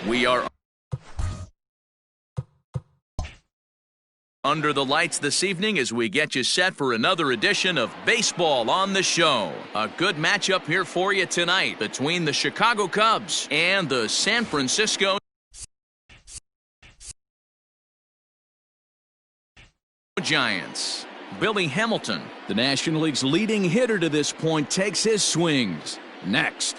We are under the lights this evening as we get you set for another edition of Baseball on the Show. A good matchup here for you tonight between the Chicago Cubs and the San Francisco Giants. Billy Hamilton, the National League's leading hitter to this point, takes his swings. Next.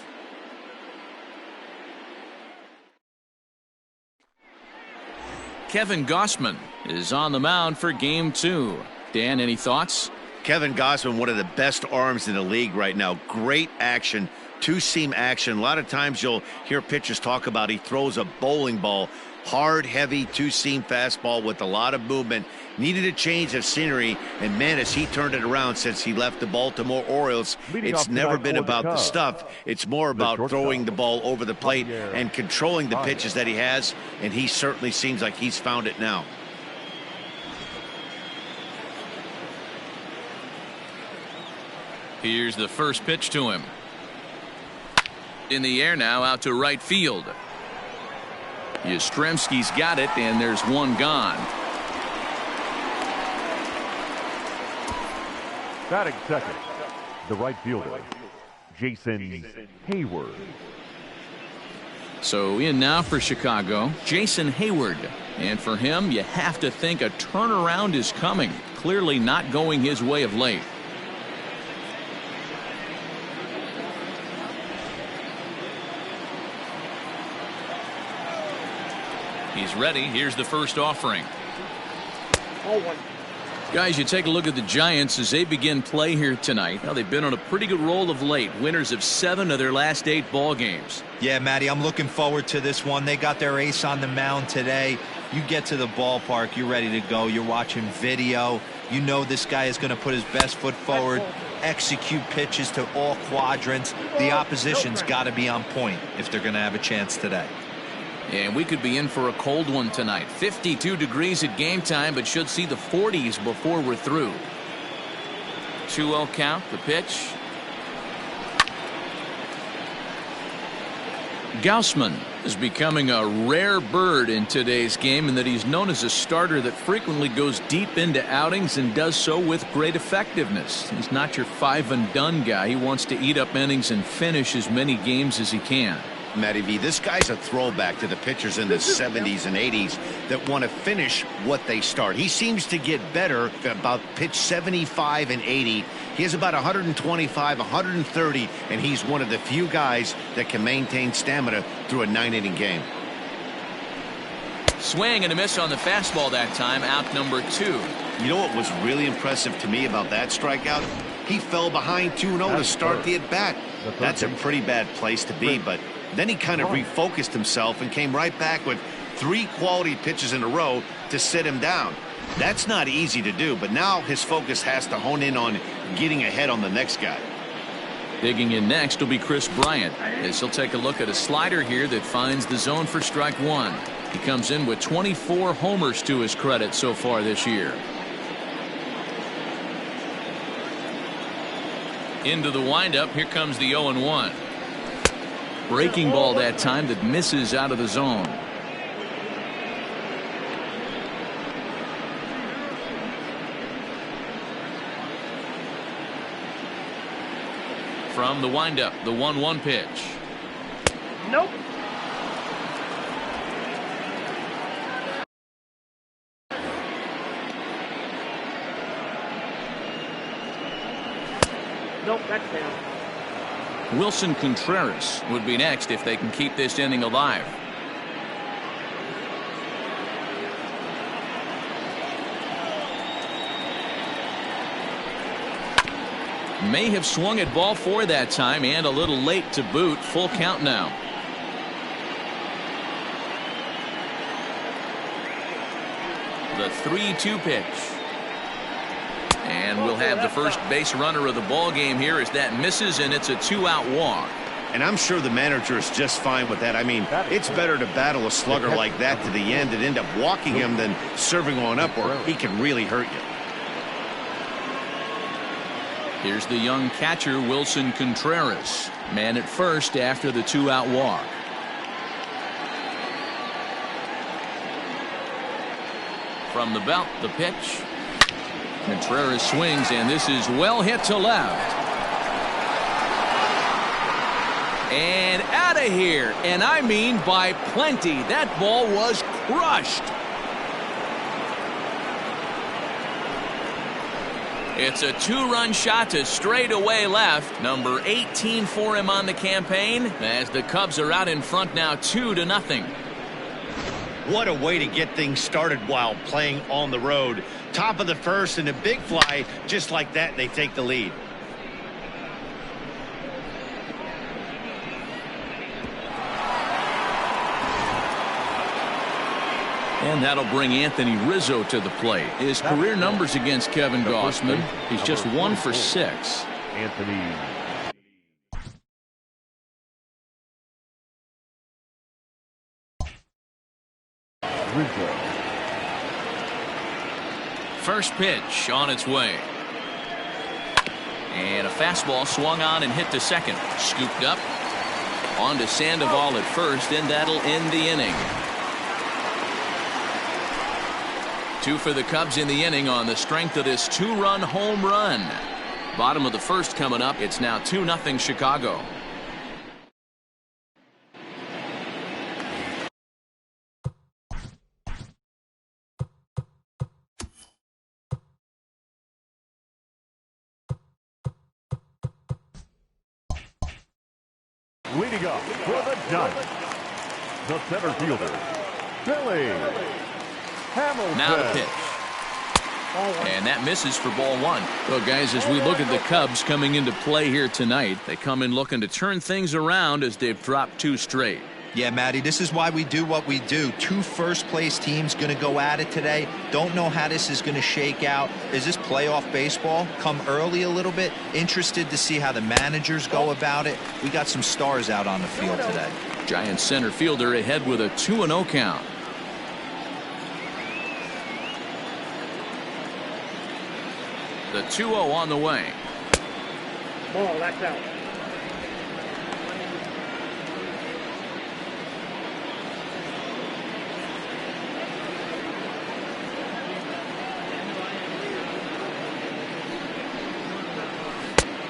Kevin Gausman is on the mound for Game 2. Dan, any thoughts? Kevin Gausman, one of the best arms in the league right now. Great action, two-seam action. A lot of times you'll hear pitchers talk about he throws a bowling ball. Hard, heavy, two-seam fastball with a lot of movement. Needed a change of scenery, and man, has he turned it around since he left the Baltimore Orioles. It's never been about the stuff. It's more about throwing the ball over the plate and controlling the pitches that he has, and he certainly seems like he's found it now. Here's the first pitch to him. In the air now, out to right field. Yastrzemski's got it, and there's one gone. Batting second, the right fielder, Jason Hayward. So in now for Chicago, Jason Hayward. And for him, you have to think a turnaround is coming. Clearly not going his way of late. He's ready. Here's the first offering. Guys, you take a look at the Giants as they begin play here tonight. Now, they've been on a pretty good roll of late. Winners of 7 of their last 8 ball games. Yeah, Matty, I'm looking forward to this one. They got their ace on the mound today. You get to the ballpark, you're ready to go. You're watching video. You know this guy is going to put his best foot forward, execute pitches to all quadrants. The opposition's got to be on point if they're going to have a chance today. And we could be in for a cold one tonight. 52 degrees at game time, but should see the 40s before we're through. 2-0 count, the pitch. Gausman is becoming a rare bird in today's game in that he's known as a starter that frequently goes deep into outings and does so with great effectiveness. He's not your 5-and-done guy. He wants to eat up innings and finish as many games as he can. Matty V, this guy's a throwback to the pitchers in the 70s and 80s that want to finish what they start. He seems to get better about pitch 75 and 80. He has about 125, 130, and he's one of the few guys that can maintain stamina through a 9-inning game. Swing and a miss on the fastball that time, out number 2. You know what was really impressive to me about that strikeout? He fell behind 2-0 to start the at-bat. That's a pretty bad place to be, but then he kind of refocused himself and came right back with 3 quality pitches in a row to sit him down. That's not easy to do, but now his focus has to hone in on getting ahead on the next guy. Digging in next will be Chris Bryant, as he'll take a look at a slider here that finds the zone for strike 1. He comes in with 24 homers to his credit so far this year. Into the windup, here comes the 0-1. Breaking ball that time that misses out of the zone. From the windup, the 1-1 pitch. Nope. Nope, that's down. Wilson Contreras would be next if they can keep this inning alive. May have swung at ball 4 that time, and a little late to boot. Full count now. The 3-2 pitch. And we'll have the first base runner of the ball game here as that misses, and it's a 2-out walk. And I'm sure the manager is just fine with that. I mean, it's better to battle a slugger like that to the end and end up walking him than serving one up, or he can really hurt you. Here's the young catcher, Wilson Contreras. Man at first after the 2-out walk. From the belt, the pitch. Contreras swings, and this is well hit to left. And out of here, and I mean by plenty. That ball was crushed. It's a two-run shot to straightaway left. Number 18 for him on the campaign, as the Cubs are out in front now 2-0. What a way to get things started while playing on the road. Top of the first and a big fly. Just like that, they take the lead. And that'll bring Anthony Rizzo to the plate. His career numbers against Kevin Gausman, he's just 1 for 6. Anthony Rizzo. First pitch on its way. And a fastball swung on and hit to second. Scooped up. On to Sandoval at first, and that'll end the inning. 2 for the Cubs in the inning on the strength of this 2-run home run. Bottom of the first coming up. It's now 2-0 Chicago. Leading up for the Giants, the center fielder, Billy Hamilton. Now the pitch. And that misses for ball 1. Well, guys, as we look at the Cubs coming into play here tonight, they come in looking to turn things around as they've dropped 2 straight. Yeah, Matty, this is why we do what we do. 2 first-place teams going to go at it today. Don't know how this is going to shake out. Is this playoff baseball? Come early a little bit. Interested to see how the managers go about it. We got some stars out on the field today. Giants center fielder ahead with a 2-0 count. The 2-0 on the way. Ball, that's out.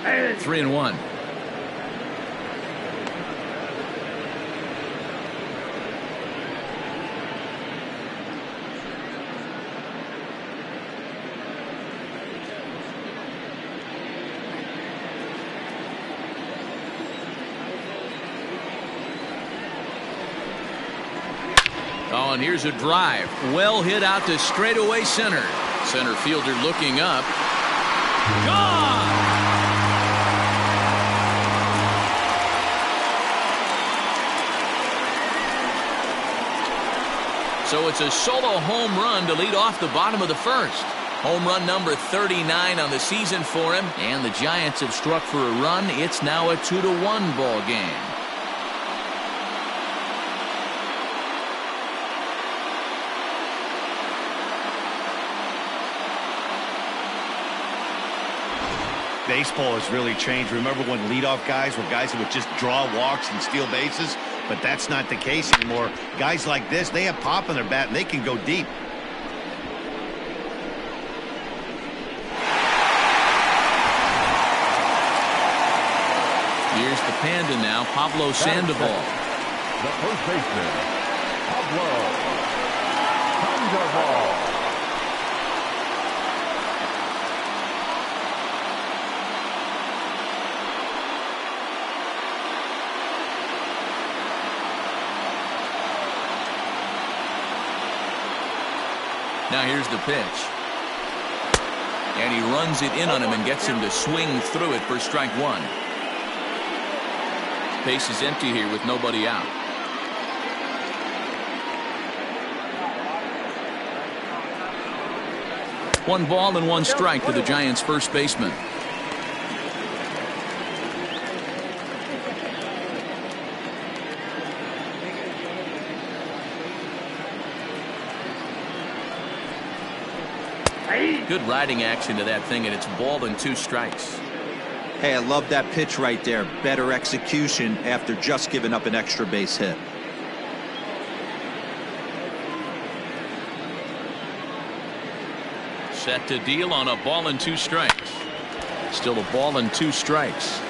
Hey. 3-1. Oh, and here's a drive. Well hit out to straightaway center. Center fielder looking up. Gone! So it's a solo home run to lead off the bottom of the first. Home run number 39 on the season for him. And the Giants have struck for a run. It's now a 2-1 ball game. Baseball has really changed. Remember when leadoff guys were guys who would just draw walks and steal bases? But that's not the case anymore. Guys like this, they have pop in their bat and they can go deep. Here's the Panda now, Pablo Sandoval. The first baseman, Pablo Sandoval. Now here's the pitch. And he runs it in on him and gets him to swing through it for strike 1. Base is empty here with nobody out. One ball and 1 strike to the Giants' first baseman. Good riding action to that thing, and it's ball and 2 strikes. Hey, I love that pitch right there. Better execution after just giving up an extra base hit. Set to deal on a ball and 2 strikes. Still a ball and 2 strikes.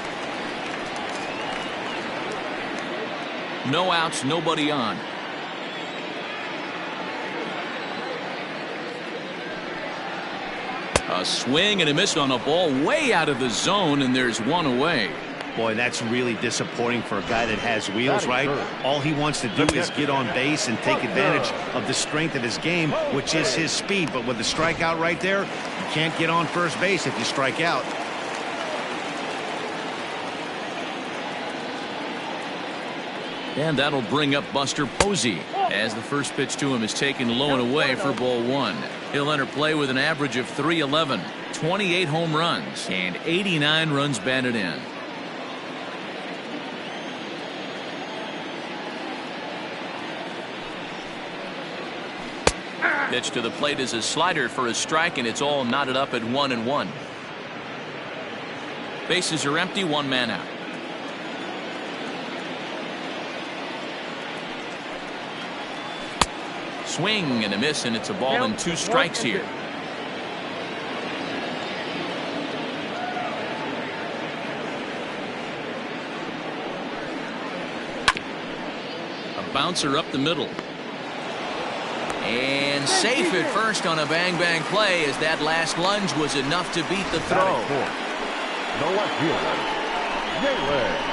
No outs, nobody on. A swing and a miss on a ball way out of the zone, and there's 1 away. Boy, that's really disappointing for a guy that has wheels, right? All he wants to do is get on base and take advantage of the strength of his game, which is his speed. But with the strikeout right there, you can't get on first base if you strike out. And that'll bring up Buster Posey as the first pitch to him is taken low and away for ball 1. He'll enter play with an average of .311, 28 home runs, and 89 runs batted in. Pitch to the plate is a slider for a strike, and it's all knotted up at 1-1. Bases are empty, 1 man out. Swing and a miss, and it's a ball and 2 strikes here. A bouncer up the middle. And safe at first on a bang-bang play, as that last lunge was enough to beat the throw. The left fielder, Davis.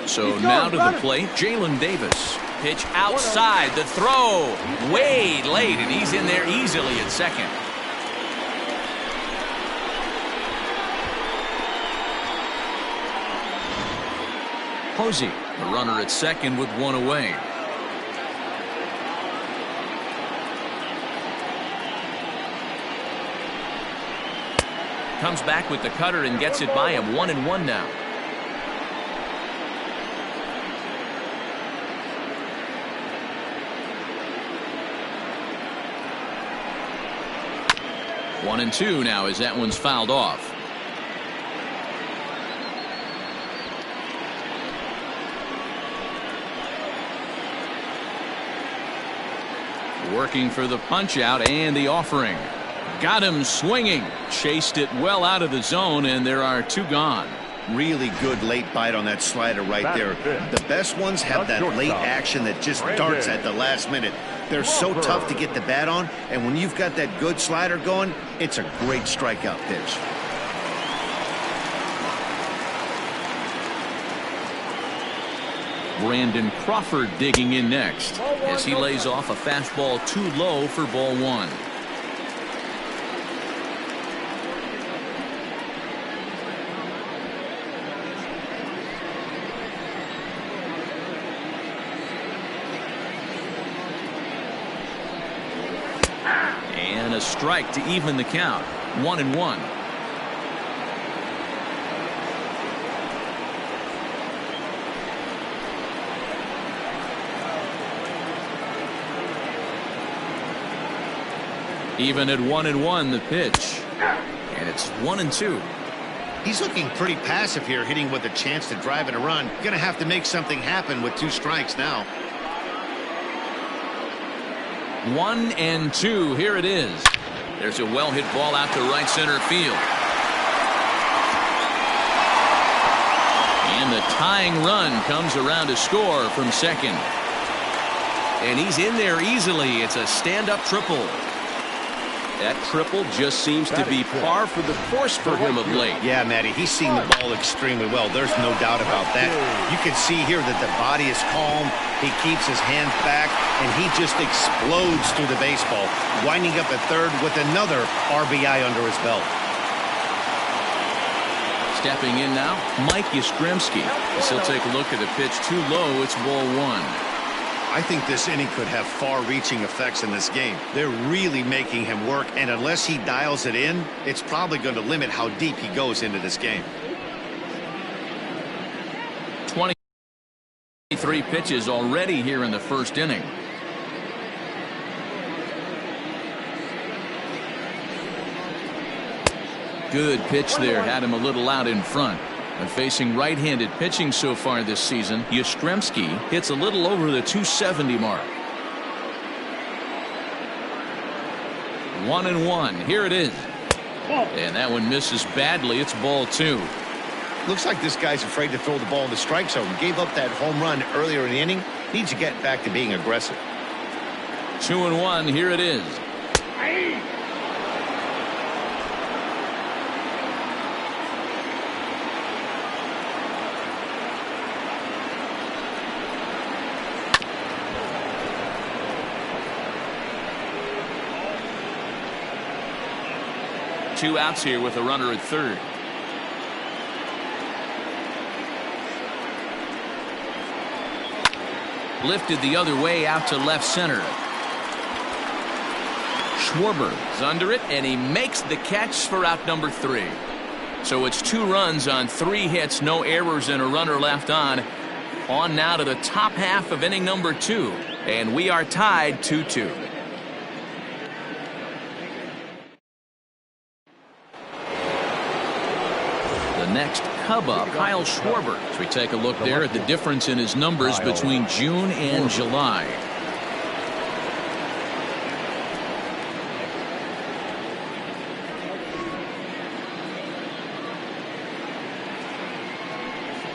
So now to the plate, Jalen Davis. Pitch outside, the throw way late, and he's in there easily at second. Posey, the runner at second with 1 away. Comes back with the cutter and gets it by him. 1-1 now. One and 2 now as that one's fouled off. Working for the punch out and the offering. Got him swinging. Chased it well out of the zone, and there are 2 gone. Really good late bite on that slider right there. The best ones have that late action that just darts at the last minute. They're so tough to get the bat on, and when you've got that good slider going, it's a great strikeout pitch. Brandon Crawford digging in next as he lays off a fastball too low for ball 1. And a strike to even the count. 1-1. Even at 1-1, the pitch. And it's 1-2. He's looking pretty passive here, hitting with a chance to drive it a run. Gonna have to make something happen with 2 strikes now. 1-2. Here it is. There's a well-hit ball out to right center field. And the tying run comes around to score from second. And he's in there easily. It's a stand-up triple. That triple just seems to be par for the course for him of late. Yeah, Matty, he's seen the ball extremely well. There's no doubt about that. You can see here that the body is calm. He keeps his hands back, and he just explodes through the baseball, winding up at third with another RBI under his belt. Stepping in now, Mike Yastrzemski. He'll take a look at the pitch too low. It's ball 1. I think this inning could have far-reaching effects in this game. They're really making him work, and unless he dials it in, it's probably going to limit how deep he goes into this game. 23 pitches already here in the first inning. Good pitch there, had him a little out in front. And facing right-handed pitching so far this season, Yastrzemski hits a little over the 270 mark. 1-1. Here it is. And that one misses badly. It's ball 2. Looks like this guy's afraid to throw the ball in the strike zone. Gave up that home run earlier in the inning. Needs to get back to being aggressive. 2-1. Here it is. Two outs here with a runner at third. Lifted the other way out to left center. Schwarber is under it, and he makes the catch for out number 3. So it's 2 runs on 3 hits, no errors, and a runner left on. On now to the top half of inning number 2, and we are tied 2-2. Next Cub up, Kyle Schwarber. So we take a look there at the difference in his numbers between June and July.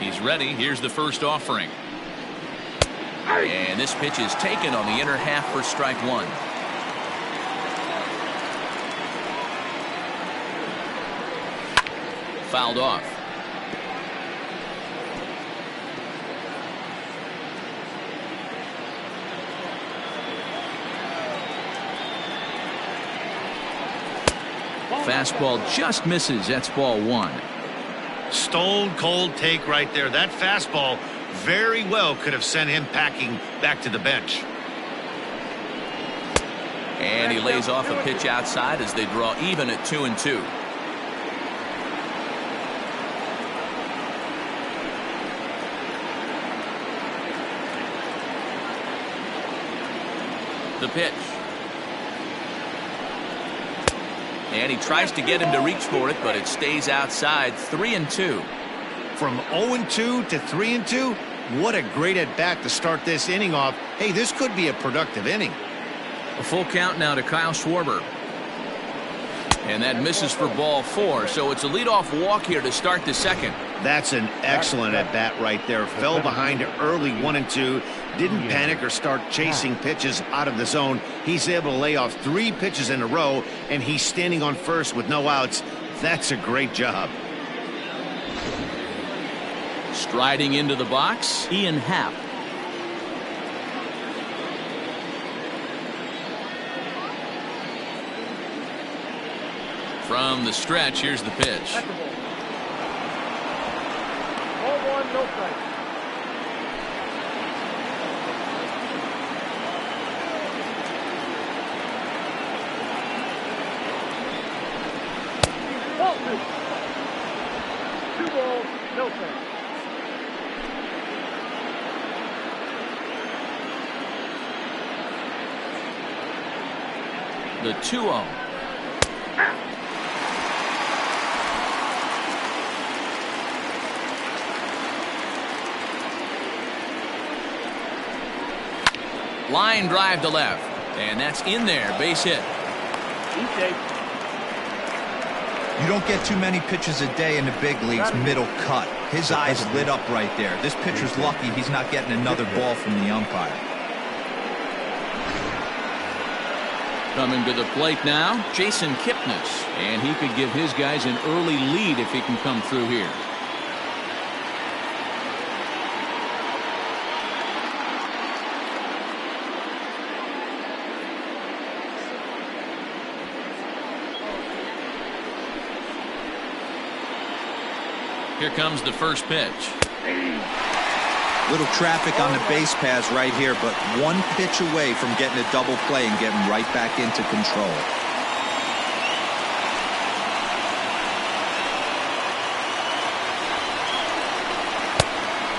He's ready. Here's the first offering. And this pitch is taken on the inner half for strike 1. Fouled off. Fastball just misses. That's ball 1. Stone cold take right there. That fastball very well could have sent him packing back to the bench. And he lays off a pitch outside as they draw even at 2-2. The pitch. And he tries to get him to reach for it, but it stays outside. 3-2. From 0-2 to 3-2, what a great at bat to start this inning off. Hey, this could be a productive inning. A full count now to Kyle Schwarber. And that misses for ball 4. So it's a leadoff walk here to start the second. That's an excellent at bat right there. Fell behind early 1-2. Didn't panic or start chasing pitches out of the zone. He's able to lay off 3 pitches in a row, and he's standing on first with no outs. That's a great job. Striding into the box, Ian Happ. From the stretch, here's the pitch. Ball 1, no strike. Ball 2. 2 balls, no strike. The 2-0. Line drive to left, and that's in there. Base hit. You don't get too many pitches a day in the big leagues. Middle cut. His eyes lit up right there. This pitcher's lucky he's not getting another ball from the umpire. Coming to the plate now, Jason Kipnis, and he could give his guys an early lead if he can come through here. Here comes the first pitch. Little traffic on the base paths right here, but 1 pitch away from getting a double play and getting right back into control.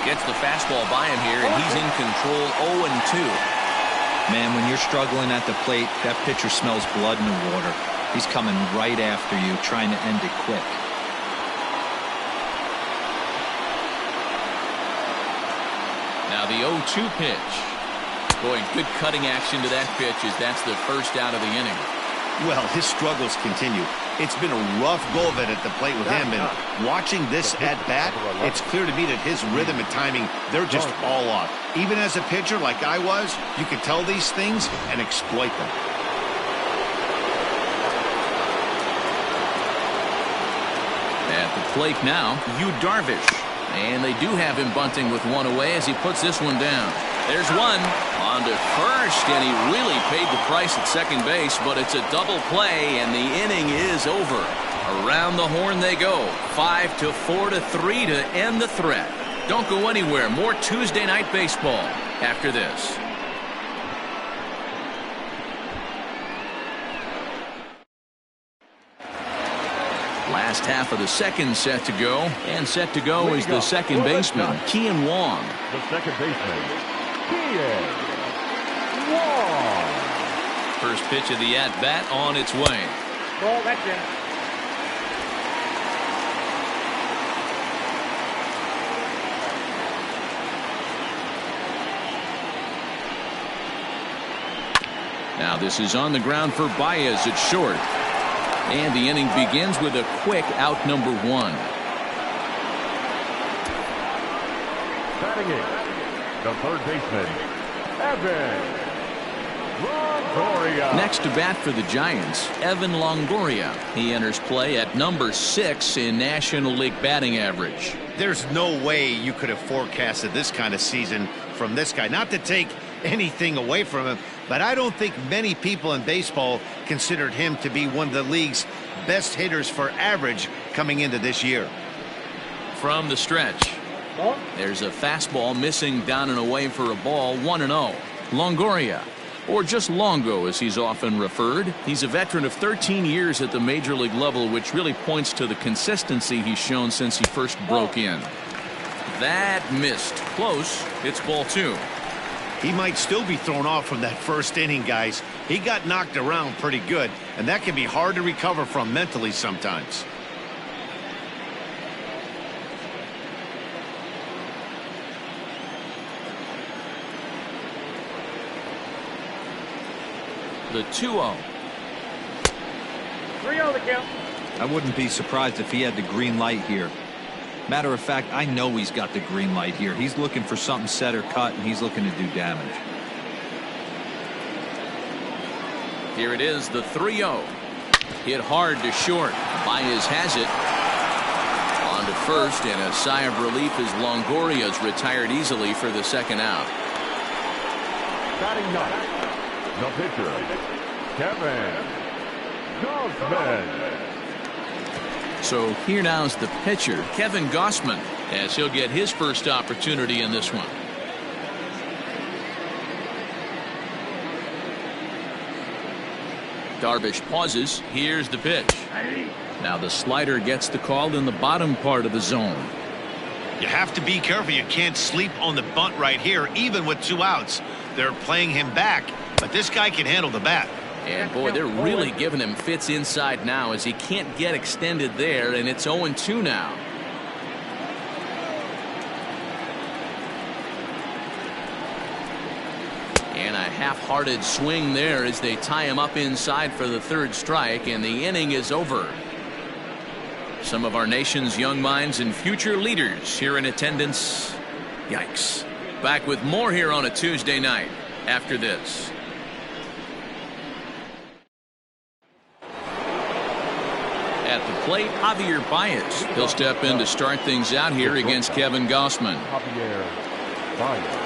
Gets the fastball by him here, and he's in control. 0-2. Man, when you're struggling at the plate, that pitcher smells blood in the water. He's coming right after you, trying to end it quick. Now the 0-2 pitch. Boy, good cutting action to that pitch as that's the first out of the inning. Well, his struggles continue. It's been a rough go of it at the plate with him, and watching this at bat, it's clear to me that his rhythm and timing, they're just all off. Even as a pitcher like I was, you can tell these things and exploit them. At the plate now, Yu Darvish. And they do have him bunting with one away as he puts this one down. There's one on to first, and he really paid the price at second base, but it's a double play, and the inning is over. Around the horn they go. 5-4-3 to end the threat. Don't go anywhere. More Tuesday night baseball after this. Last half of the second set to go, and set to go is the second baseman, Kian Wong. The second baseman, Kian Wong. First pitch of the at-bat on its way. Ball, that's in. Now this is on the ground for Baez at short. And the inning begins with a quick out number one. Batting in, the third baseman, Evan Longoria. Next to bat for the Giants, Evan Longoria. He enters play at number 6 in National League batting average. There's no way you could have forecasted this kind of season from this guy. Not to take anything away from him, but I don't think many people in baseball considered him to be one of the league's best hitters for average coming into this year. From the stretch, there's a fastball missing down and away for a ball. 1-0. Longoria, or just Longo as he's often referred. He's a veteran of 13 years at the major league level, which really points to the consistency he's shown since he first broke in. That missed. Close. It's ball 2. He might still be thrown off from that first inning, guys. He got knocked around pretty good, and that can be hard to recover from mentally sometimes. The 2-0. 3-0 the count. I wouldn't be surprised if he had the green light here. Matter of fact, I know he's got the green light here. He's looking for something set or cut, and he's looking to do damage. Here it is, the 3-0. Hit hard to short. Baez has it. On to first, and a sigh of relief as Longoria's retired easily for the second out. Batting ninth, the pitcher, Kevin Gausman. So here now's the pitcher, Kevin Gausman, as he'll get his first opportunity in this one. Darvish pauses. Here's the pitch. Now the slider gets the call in the bottom part of the zone. You have to be careful. You can't sleep on the bunt right here, even with 2 outs. They're playing him back, but this guy can handle the bat. And boy, they're really giving him fits inside now as he can't get extended there, and it's 0-2 now. And a half-hearted swing there as they tie him up inside for the third strike, and the inning is over. Some of our nation's young minds and future leaders here in attendance. Yikes. Back with more here on a Tuesday night after this. At the plate, Javier Baez. He'll step in to start things out here against Kevin Gausman. Javier Baez.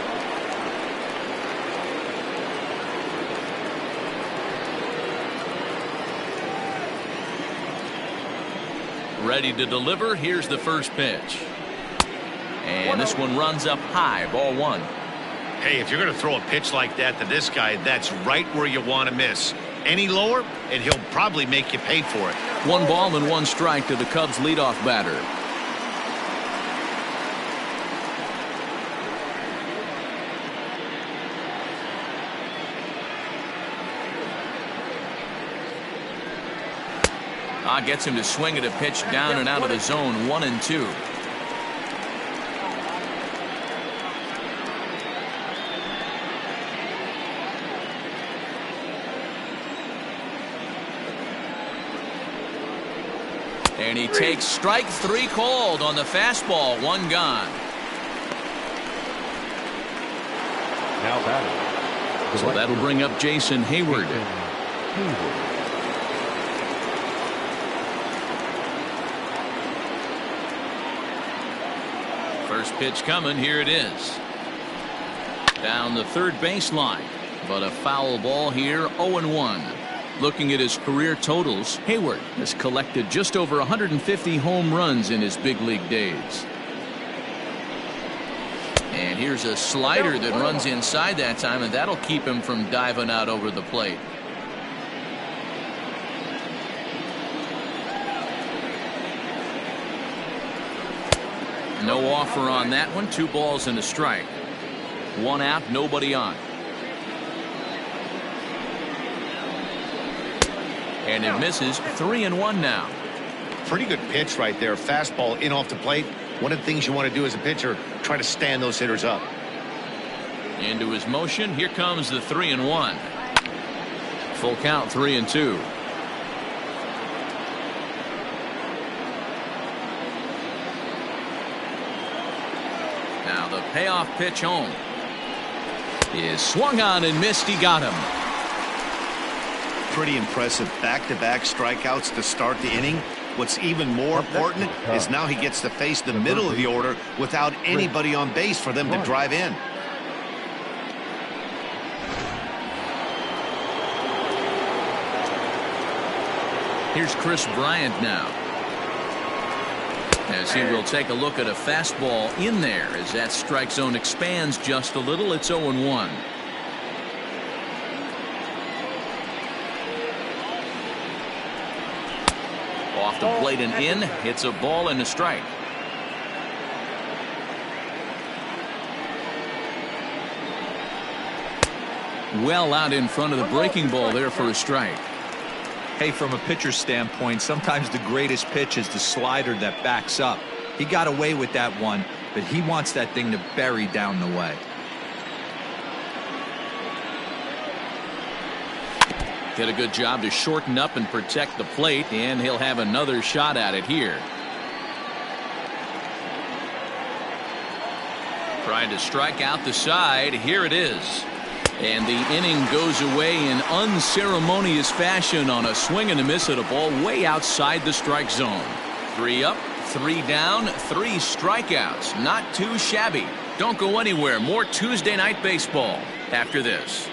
Ready to deliver. Here's the first pitch. And this one runs up high. Ball 1. Hey, if you're going to throw a pitch like that to this guy, that's right where you want to miss. Any lower, and he'll probably make you pay for it. 1 ball and 1 strike to the Cubs leadoff batter. Gets him to swing at a pitch down and out of the zone. 1-2. And he takes strike 3 called on the fastball. 1 gone. Now batting. So that'll bring up Jason Hayward. First pitch coming. Here it is. Down the third baseline. But a foul ball here. 0-1. Looking at his career totals, Hayward has collected just over 150 home runs in his big league days. And here's a slider that runs inside that time, and that'll keep him from diving out over the plate. No offer on that one. 2 balls and a strike. 1 out, nobody on. And it misses. 3-1 now. Pretty good pitch right there. Fastball in off the plate. One of the things you want to do as a pitcher, try to stand those hitters up. Into his motion. Here comes the 3-1. Full count. 3-2. Now the payoff pitch home is swung on and missed. He got him. Pretty impressive back-to-back strikeouts to start the inning. What's even more important is now he gets to face the middle of the order without anybody on base for them to drive in. Here's Chris Bryant now, as he will take a look at a fastball in there as that strike zone expands just a little. It's 0-1. Off the plate and in. It's a ball and a strike. Well out in front of the breaking ball there for a strike. Hey, from a pitcher's standpoint, sometimes the greatest pitch is the slider that backs up. He got away with that one, but he wants that thing to bury down the way. Did a good job to shorten up and protect the plate, and he'll have another shot at it here. Trying to strike out the side. Here it is. And the inning goes away in unceremonious fashion on a swing and a miss at a ball way outside the strike zone. 3 up, 3 down, 3 strikeouts. Not too shabby. Don't go anywhere. More Tuesday Night Baseball after this.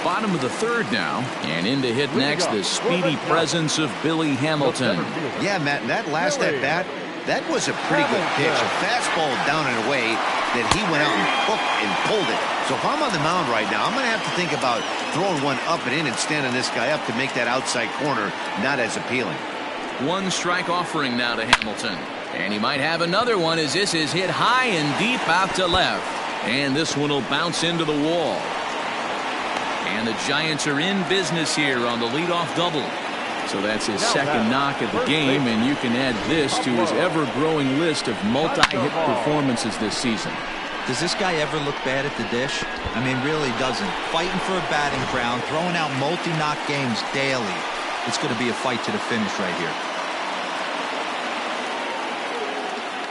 Bottom of the third now, and in to hit next, the speedy presence of Billy Hamilton. Yeah, Matt, and that last at bat, that was a pretty good pitch. A fastball down and away that he went out and hooked and pulled it. So if I'm on the mound right now, I'm going to have to think about throwing one up and in and standing this guy up to make that outside corner not as appealing. 1 strike offering now to Hamilton. And he might have another one as this is hit high and deep out to left. And this one will bounce into the wall. And the Giants are in business here on the leadoff double. So that's his second knock of the game, and you can add this to his ever-growing list of multi-hit performances this season. Does this guy ever look bad at the dish? I mean, really doesn't. Fighting for a batting crown, throwing out multi-knock games daily. It's going to be a fight to the finish right here.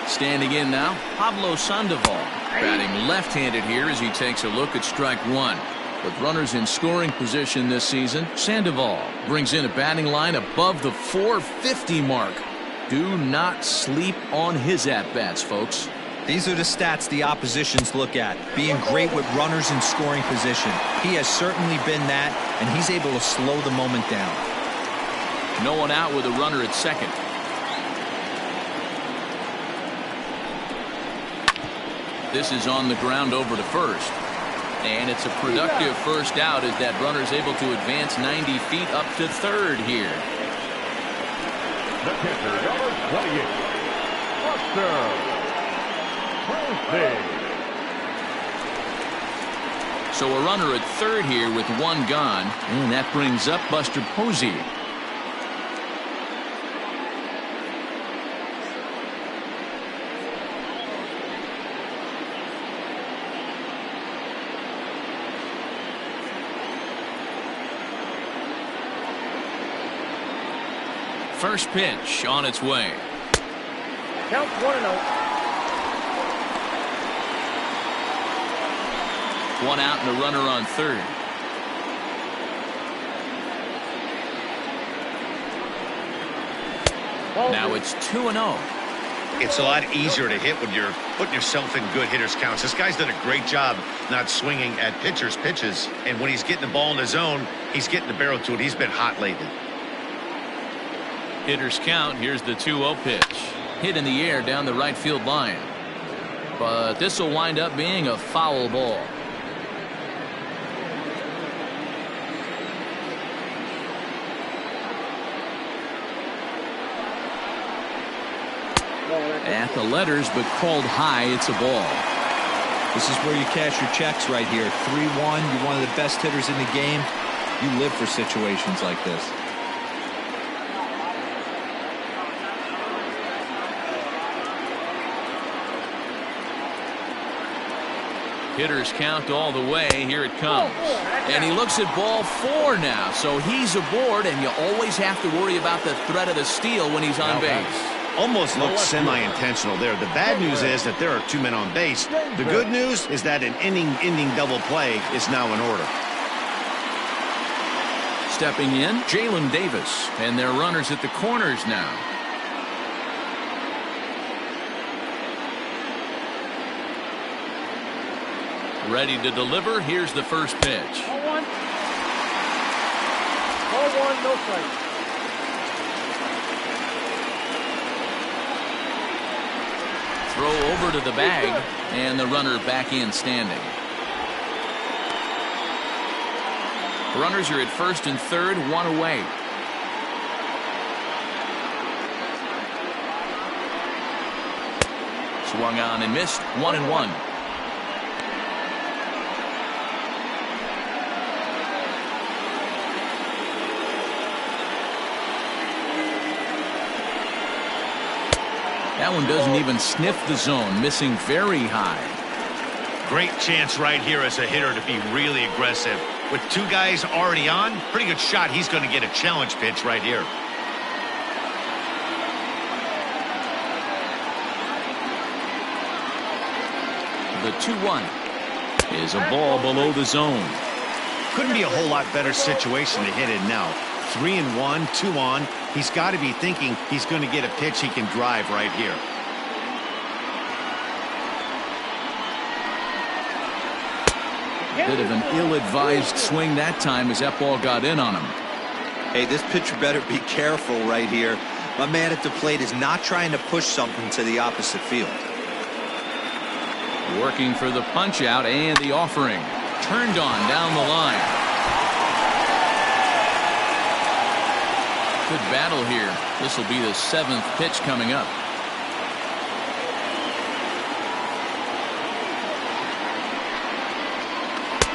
Standing in now, Pablo Sandoval, batting left-handed here as he takes a look at strike 1. With runners in scoring position this season, Sandoval brings in a batting line above the 450 mark. Do not sleep on his at-bats, folks. These are the stats the oppositions look at. Being great with runners in scoring position. He has certainly been that, and he's able to slow the moment down. No one out with a runner at second. This is on the ground over to first. And it's a productive first out as that runner's able to advance 90 feet up to third here. The pitcher, number 28, Buster Posey. So a runner at third here with 1 gone, and that brings up Buster Posey. First pitch on its way. Count 1-0. One out and a runner on third. Now it's 2-0. It's a lot easier to hit when you're putting yourself in good hitters counts. This guy's done a great job not swinging at pitchers' pitches. And when he's getting the ball in the zone, he's getting the barrel to it. He's been hot lately. Hitters count. Here's the 2-0 pitch. Hit in the air down the right field line. But this will wind up being a foul ball. At the letters, but called high. It's a ball. This is where you cash your checks right here. 3-1. You're one of the best hitters in the game. You live for situations like this. Hitters count all the way. Here it comes. And he looks at ball 4 now. So he's aboard, and you always have to worry about the threat of the steal when he's on base. Almost looked semi-intentional there. The bad news is that there are 2 men on base. The good news is that an inning-ending double play is now in order. Stepping in, Jalen Davis, and their runners at the corners now. Ready to deliver. Here's the first pitch. 0-1. 0-1, no strike. Throw over to the bag, and the runner back in standing. Runners are at first and third, 1 away. Swung on and missed, 1-1. That one doesn't even sniff the zone, missing very high. Great chance right here as a hitter to be really aggressive. With 2 guys already on, pretty good shot. He's going to get a challenge pitch right here. The 2-1 is a ball below the zone. Couldn't be a whole lot better situation to hit it now. 3-1, 2 on. He's got to be thinking he's going to get a pitch he can drive right here. Bit of an ill-advised swing that time as that ball got in on him. Hey, this pitcher better be careful right here. My man at the plate is not trying to push something to the opposite field. Working for the punch out and the offering. Turned on down the line. Good battle here. This will be the 7th pitch coming up.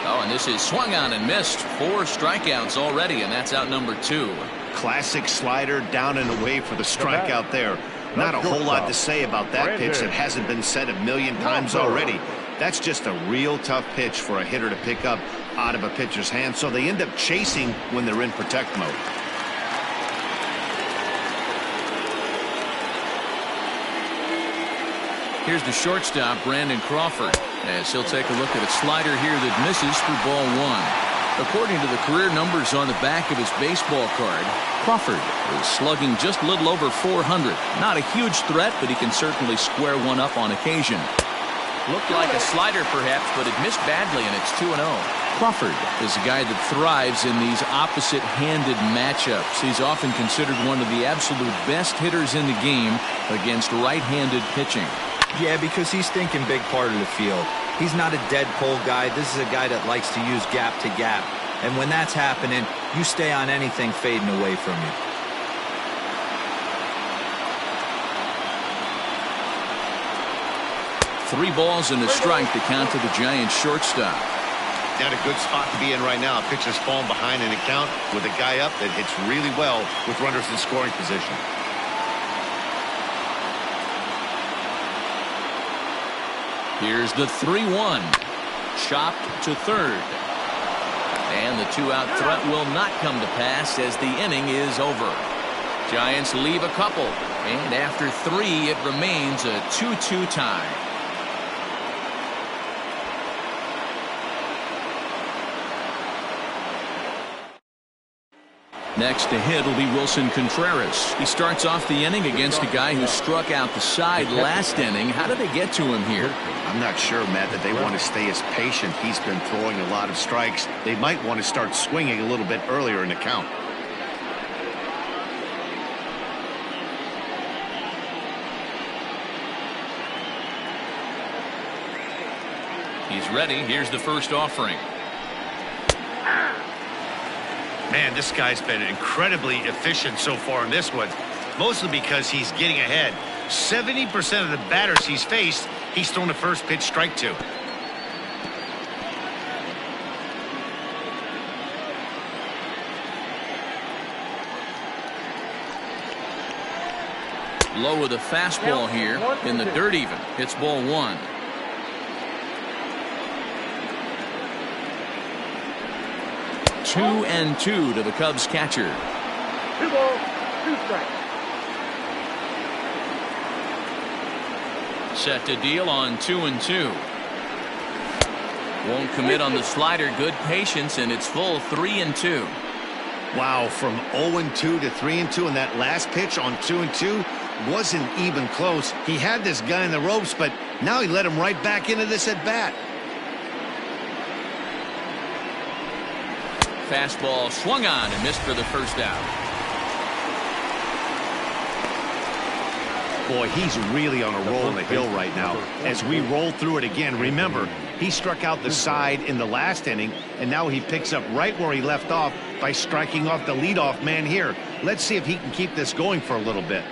Oh, and this is swung on and missed. 4 strikeouts already, and that's out number 2. Classic slider down and away for the strikeout there. Not a whole lot to say about that pitch that hasn't been said a million times already. That's just a real tough pitch for a hitter to pick up out of a pitcher's hand, so they end up chasing when they're in protect mode. Here's the shortstop, Brandon Crawford, as he'll take a look at a slider here that misses for ball 1. According to the career numbers on the back of his baseball card, Crawford is slugging just a little over 400. Not a huge threat, but he can certainly square one up on occasion. Looked like a slider perhaps, but it missed badly, and it's 2-0. Crawford is a guy that thrives in these opposite-handed matchups. He's often considered one of the absolute best hitters in the game against right-handed pitching. Yeah, because he's thinking big part of the field. He's not a dead pull guy. This is a guy that likes to use gap to gap. And when that's happening, you stay on anything fading away from you. Three balls and a strike to count to the Giants shortstop. Not a good spot to be in right now. Pitcher's falling behind in the count with a guy up that hits really well with runners in scoring position. Here's the 3-1. Chopped to third. And the 2-out threat will not come to pass as the inning is over. Giants leave a couple, and after 3 it remains a 2-2 tie. Next to hit will be Wilson Contreras. He starts off the inning against a guy who struck out the side last inning. How did they get to him here? I'm not sure, Matt, that they want to stay as patient. He's been throwing a lot of strikes. They might want to start swinging a little bit earlier in the count. He's ready. Here's the first offering. Man, this guy's been incredibly efficient so far in this one, mostly because he's getting ahead. 70% of the batters he's faced, he's thrown the first pitch strike to. Low with a fastball here in the dirt even. It's ball 1. Two and 2 to the Cubs catcher. 2 balls, 2 strikes. Set to deal on 2 and 2. Won't commit on the slider. Good patience, and it's full 3 and 2. Wow, from 0 and 2 to 3 and 2, and that last pitch on 2 and 2 wasn't even close. He had this guy in the ropes, but now he let him right back into this at bat. Fastball swung on and missed for the first out. Boy, he's really on a roll in the hill right now. As we roll through it again, remember, he struck out the side in the last inning, and now he picks up right where he left off by striking off the leadoff man here. Let's see if he can keep this going for a little bit.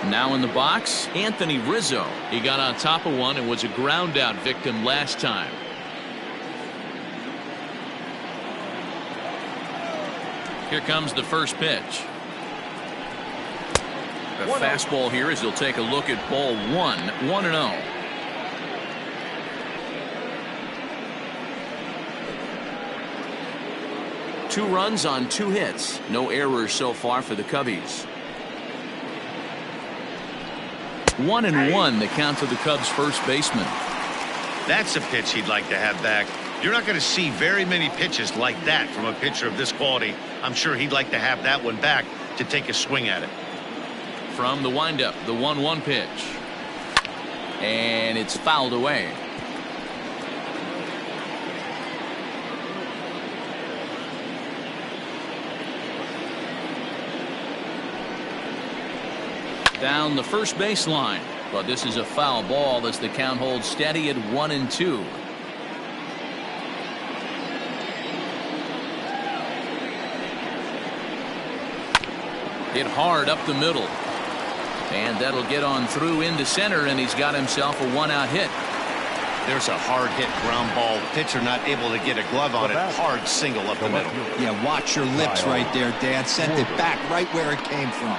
Now in the box, Anthony Rizzo. He got on top of one and was a ground out victim last time. Here comes the first pitch. A fastball here as he'll take a look at ball 1, 1-0. Two runs on 2 hits. No errors so far for the Cubbies. 1-1 the count to the Cubs first baseman. That's a pitch he'd like to have back. You're not going to see very many pitches like that from a pitcher of this quality. I'm sure he'd like to have that one back to take a swing at it. From the windup, the 1-1 pitch. And it's fouled away. Down the first baseline, but this is a foul ball as the count holds steady at 1-2. Hit hard up the middle, and that'll get on through into center, and he's got himself a 1-out hit. There's a hard hit ground ball. Pitcher not able to get a glove on it. Hard single up the middle. Yeah, watch your lips right there, Dad. Sent it back right where it came from.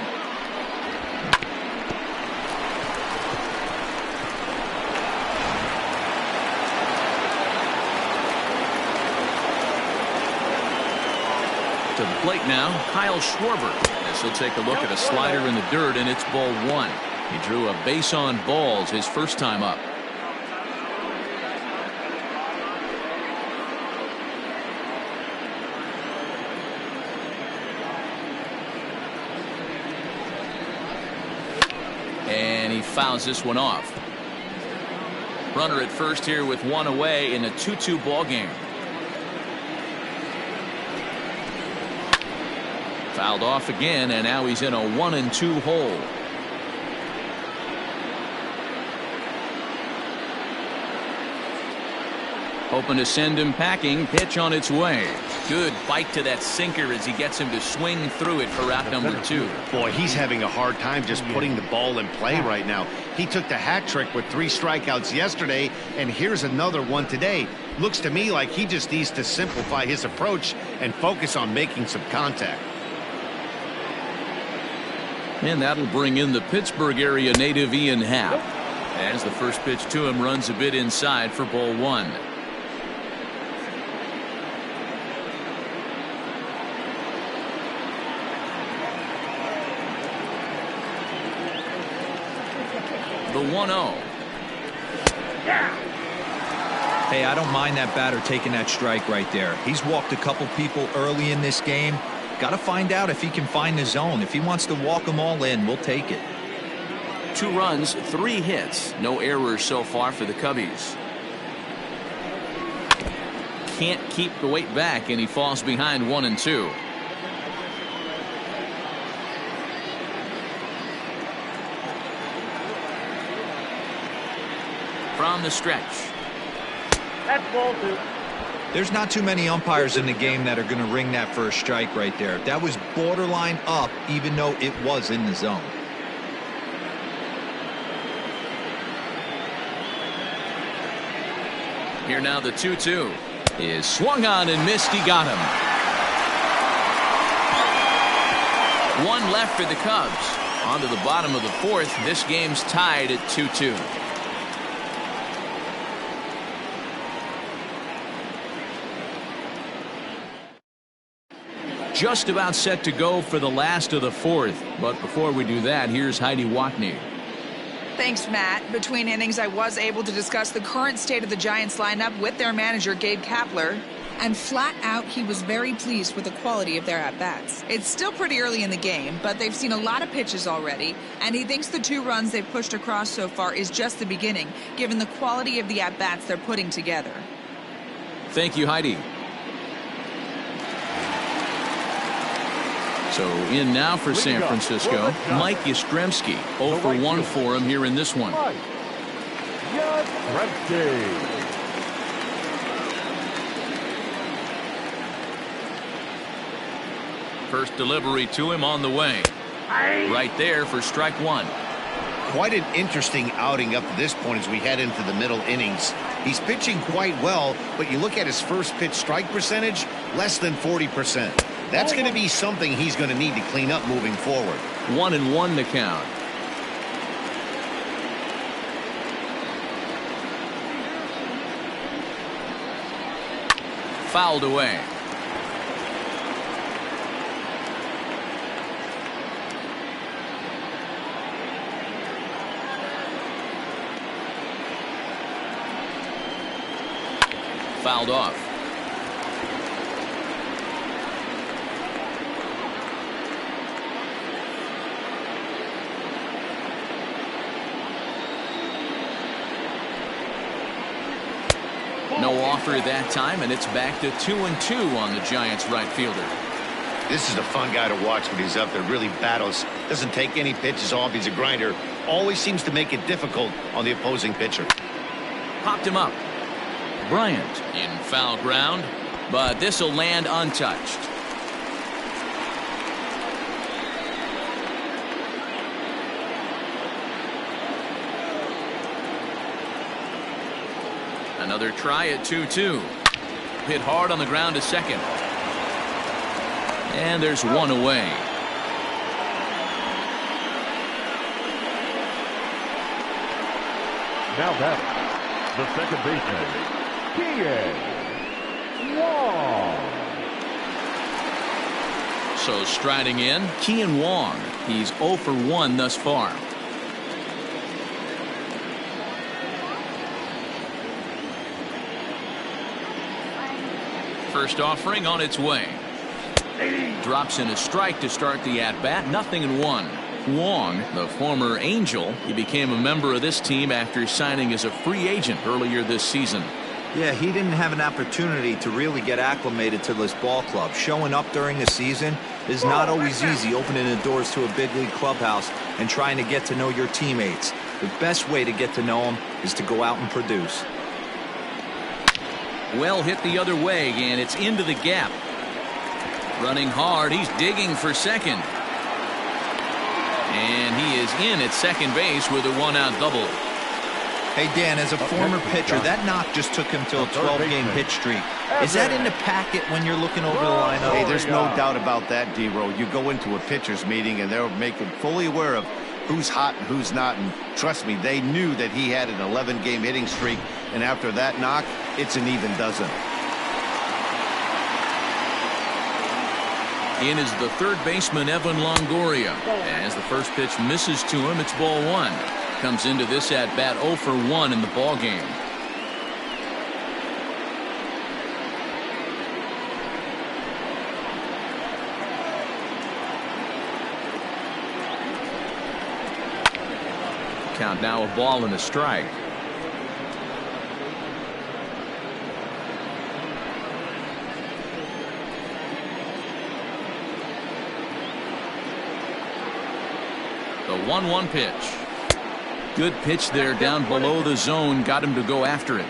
To the plate now, Kyle Schwarber. As he'll take a look at a slider in the dirt, and it's ball 1. He drew a base on balls his first time up. And he fouls this one off. Runner at first here with 1 away in a 2-2 ball game. Fouled off again, and now he's in a 1-2 hole. Hoping to send him packing. Pitch on its way. Good bite to that sinker as he gets him to swing through it for out number 2. Boy, he's having a hard time just putting the ball in play right now. He took the hat trick with 3 strikeouts yesterday, and here's another one today. Looks to me like he just needs to simplify his approach and focus on making some contact. And that'll bring in the Pittsburgh area native Ian Happ. As the first pitch to him runs a bit inside for ball one. The 1-0. Hey, I don't mind that batter taking that strike right there. He's walked a couple people early in this game. Got to find out if he can find the zone. If he wants to walk them all in, we'll take it. 2 runs, 3 hits. No errors so far for the Cubbies. Can't keep the weight back, and he falls behind 1-2. From the stretch. That's ball 2. There's not too many umpires in the game that are going to ring that first strike right there. That was borderline up, even though it was in the zone. Here now the 2-2 is swung on and missed. He got him. 1 left for the Cubs. On to the bottom of the 4th. This game's tied at 2-2. Just about set to go for the last of the 4th. But before we do that, here's Heidi Watney. Thanks, Matt. Between innings, I was able to discuss the current state of the Giants lineup with their manager, Gabe Kapler. And flat out, he was very pleased with the quality of their at-bats. It's still pretty early in the game, but they've seen a lot of pitches already, and he thinks the 2 runs they've pushed across so far is just the beginning, given the quality of the at-bats they're putting together. Thank you, Heidi. So in now for San Francisco, Mike Yastrzemski. 0 for 1 for him here in this one. First delivery to him on the way. Right there for strike 1. Quite an interesting outing up to this point as we head into the middle innings. He's pitching quite well, but you look at his first pitch strike percentage, less than 40%. That's going to be something he's going to need to clean up moving forward. 1-1 to count. Fouled away. Fouled off. No offer that time, and it's back to 2-2 on the Giants right fielder. This is a fun guy to watch when he's up there. Really battles. Doesn't take any pitches off. He's a grinder. Always seems to make it difficult on the opposing pitcher. Popped him up. Bryant in foul ground, but this will land untouched. Another try at 2-2. Hit hard on the ground to second. And there's 1 away. Now batting, the second baseman, Wong. So striding in, Kean Wong. He's 0 for 1 thus far. First offering on its way. Drops in a strike to start the at-bat. 0-1. Wong, the former Angel, he became a member of this team after signing as a free agent earlier this season. Yeah, he didn't have an opportunity to really get acclimated to this ball club. Showing up during the season is not always easy, opening the doors to a big league clubhouse and trying to get to know your teammates. The best way to get to know them is to go out and produce. Well hit the other way, and it's into the gap. Running hard, he's digging for second. And he is in at second base with a 1-out double. Hey, Dan, as a former pitcher, that knock just took him to a 12-game pitch streak. Is that in the packet when you're looking over the lineup? Hey, there's no doubt about that, D-Row. You go into a pitcher's meeting, and they'll make him fully aware of who's hot and who's not. And trust me, they knew that he had an 11-game hitting streak. And after that knock, it's an even dozen. In is the third baseman, Evan Longoria. As the first pitch misses to him, it's ball one. Comes into this at bat 0 for 1 in the ball game. Count now, a ball and a strike. The 1-1 pitch. Good pitch there down below the zone. Got him to go after it.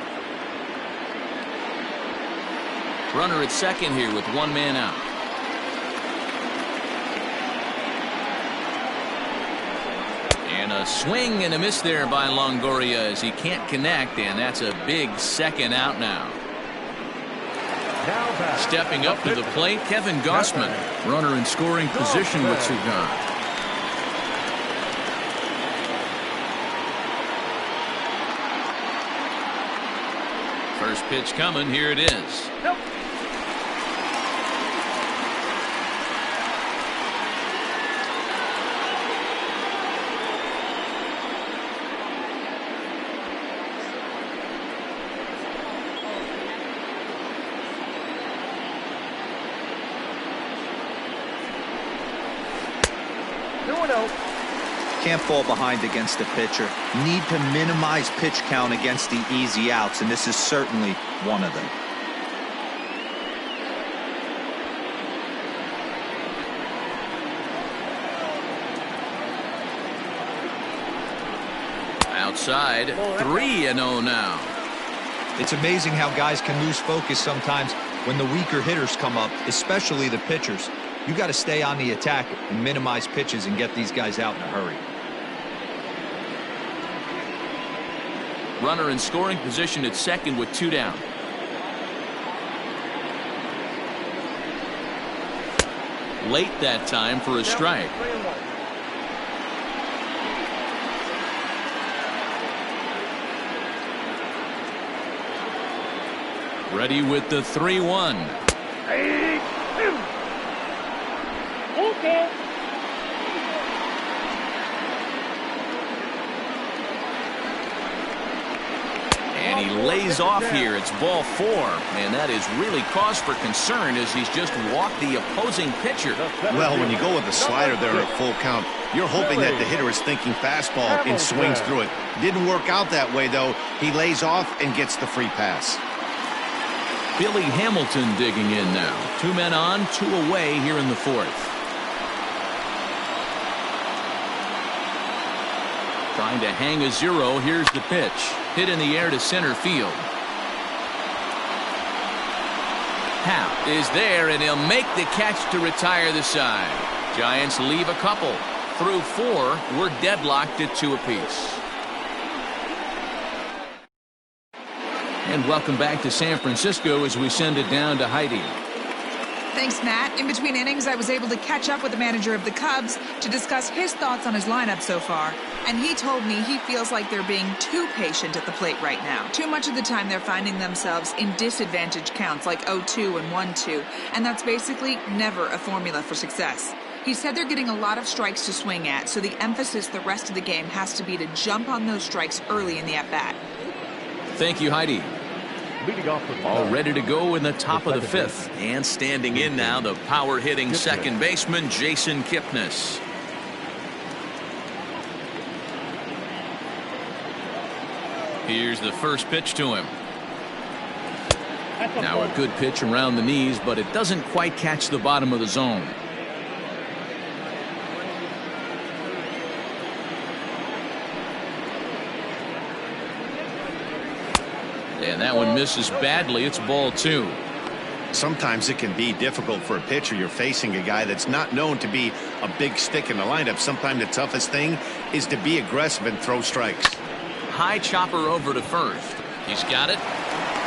Runner at second here with one man out. And a swing and a miss there by Longoria as he can't connect, and that's a big second out now. Stepping up to the plate, Kevin Gausman. Runner in scoring position with two gone. First pitch coming. Here it is. Nope. Can't fall behind against the pitcher. Need to minimize pitch count against the easy outs, and this is certainly one of them. Outside, 3-0 now. It's amazing how guys can lose focus sometimes when the weaker hitters come up, especially the pitchers. You got to stay on the attack and minimize pitches and get these guys out in a hurry. Runner in scoring position at second with two down. Late that time for a strike. Ready with the 3-1. Okay. And he lays off here. It's ball 4. And that is really cause for concern as he's just walked the opposing pitcher. Well, when you go with the slider there at full count, you're hoping that the hitter is thinking fastball and swings through it. Didn't work out that way, though. He lays off and gets the free pass. Billy Hamilton digging in now. 2 men on, 2 away here in the fourth. Trying to hang a 0. Here's the pitch. Hit in the air to center field. Happ is there, and he'll make the catch to retire the side. Giants leave a couple. Through 4, we're deadlocked at 2 apiece. And welcome back to San Francisco as we send it down to Heidi. Thanks, Matt. In between innings, I was able to catch up with the manager of the Cubs to discuss his thoughts on his lineup so far. And he told me he feels like they're being too patient at the plate right now. Too much of the time they're finding themselves in disadvantaged counts like 0-2 and 1-2. And that's basically never a formula for success. He said they're getting a lot of strikes to swing at, so the emphasis the rest of the game has to be to jump on those strikes early in the at-bat. Thank you, Heidi. All ready to go in the top of the 5th. And standing in now, the power-hitting second baseman, Jason Kipnis. Here's the first pitch to him. Now a good pitch around the knees, but it doesn't quite catch the bottom of the zone. And that one misses badly. It's ball 2. Sometimes it can be difficult for a pitcher. You're facing a guy that's not known to be a big stick in the lineup. Sometimes the toughest thing is to be aggressive and throw strikes. High chopper over to first. He's got it.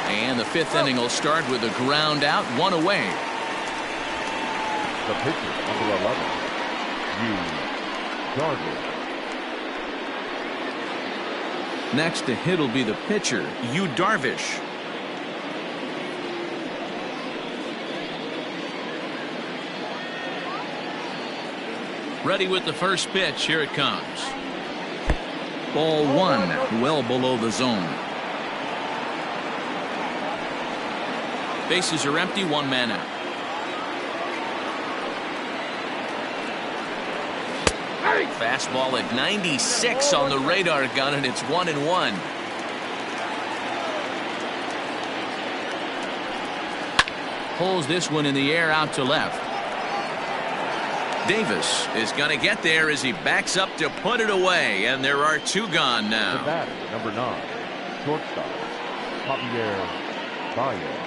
And the 5th inning will start with a ground out, 1 away. The pitcher, number 11, Hugh Gardner. Next to hit will be the pitcher, Yu Darvish. Ready with the first pitch. Here it comes. Ball one, well below the zone. Bases are empty, one man out. Fastball at 96 on the radar gun, and it's 1-1. Pulls this one in the air out to left. Davis is going to get there as he backs up to put it away, and there are two gone now. The batter, number 9, shortstop, Javier Baez.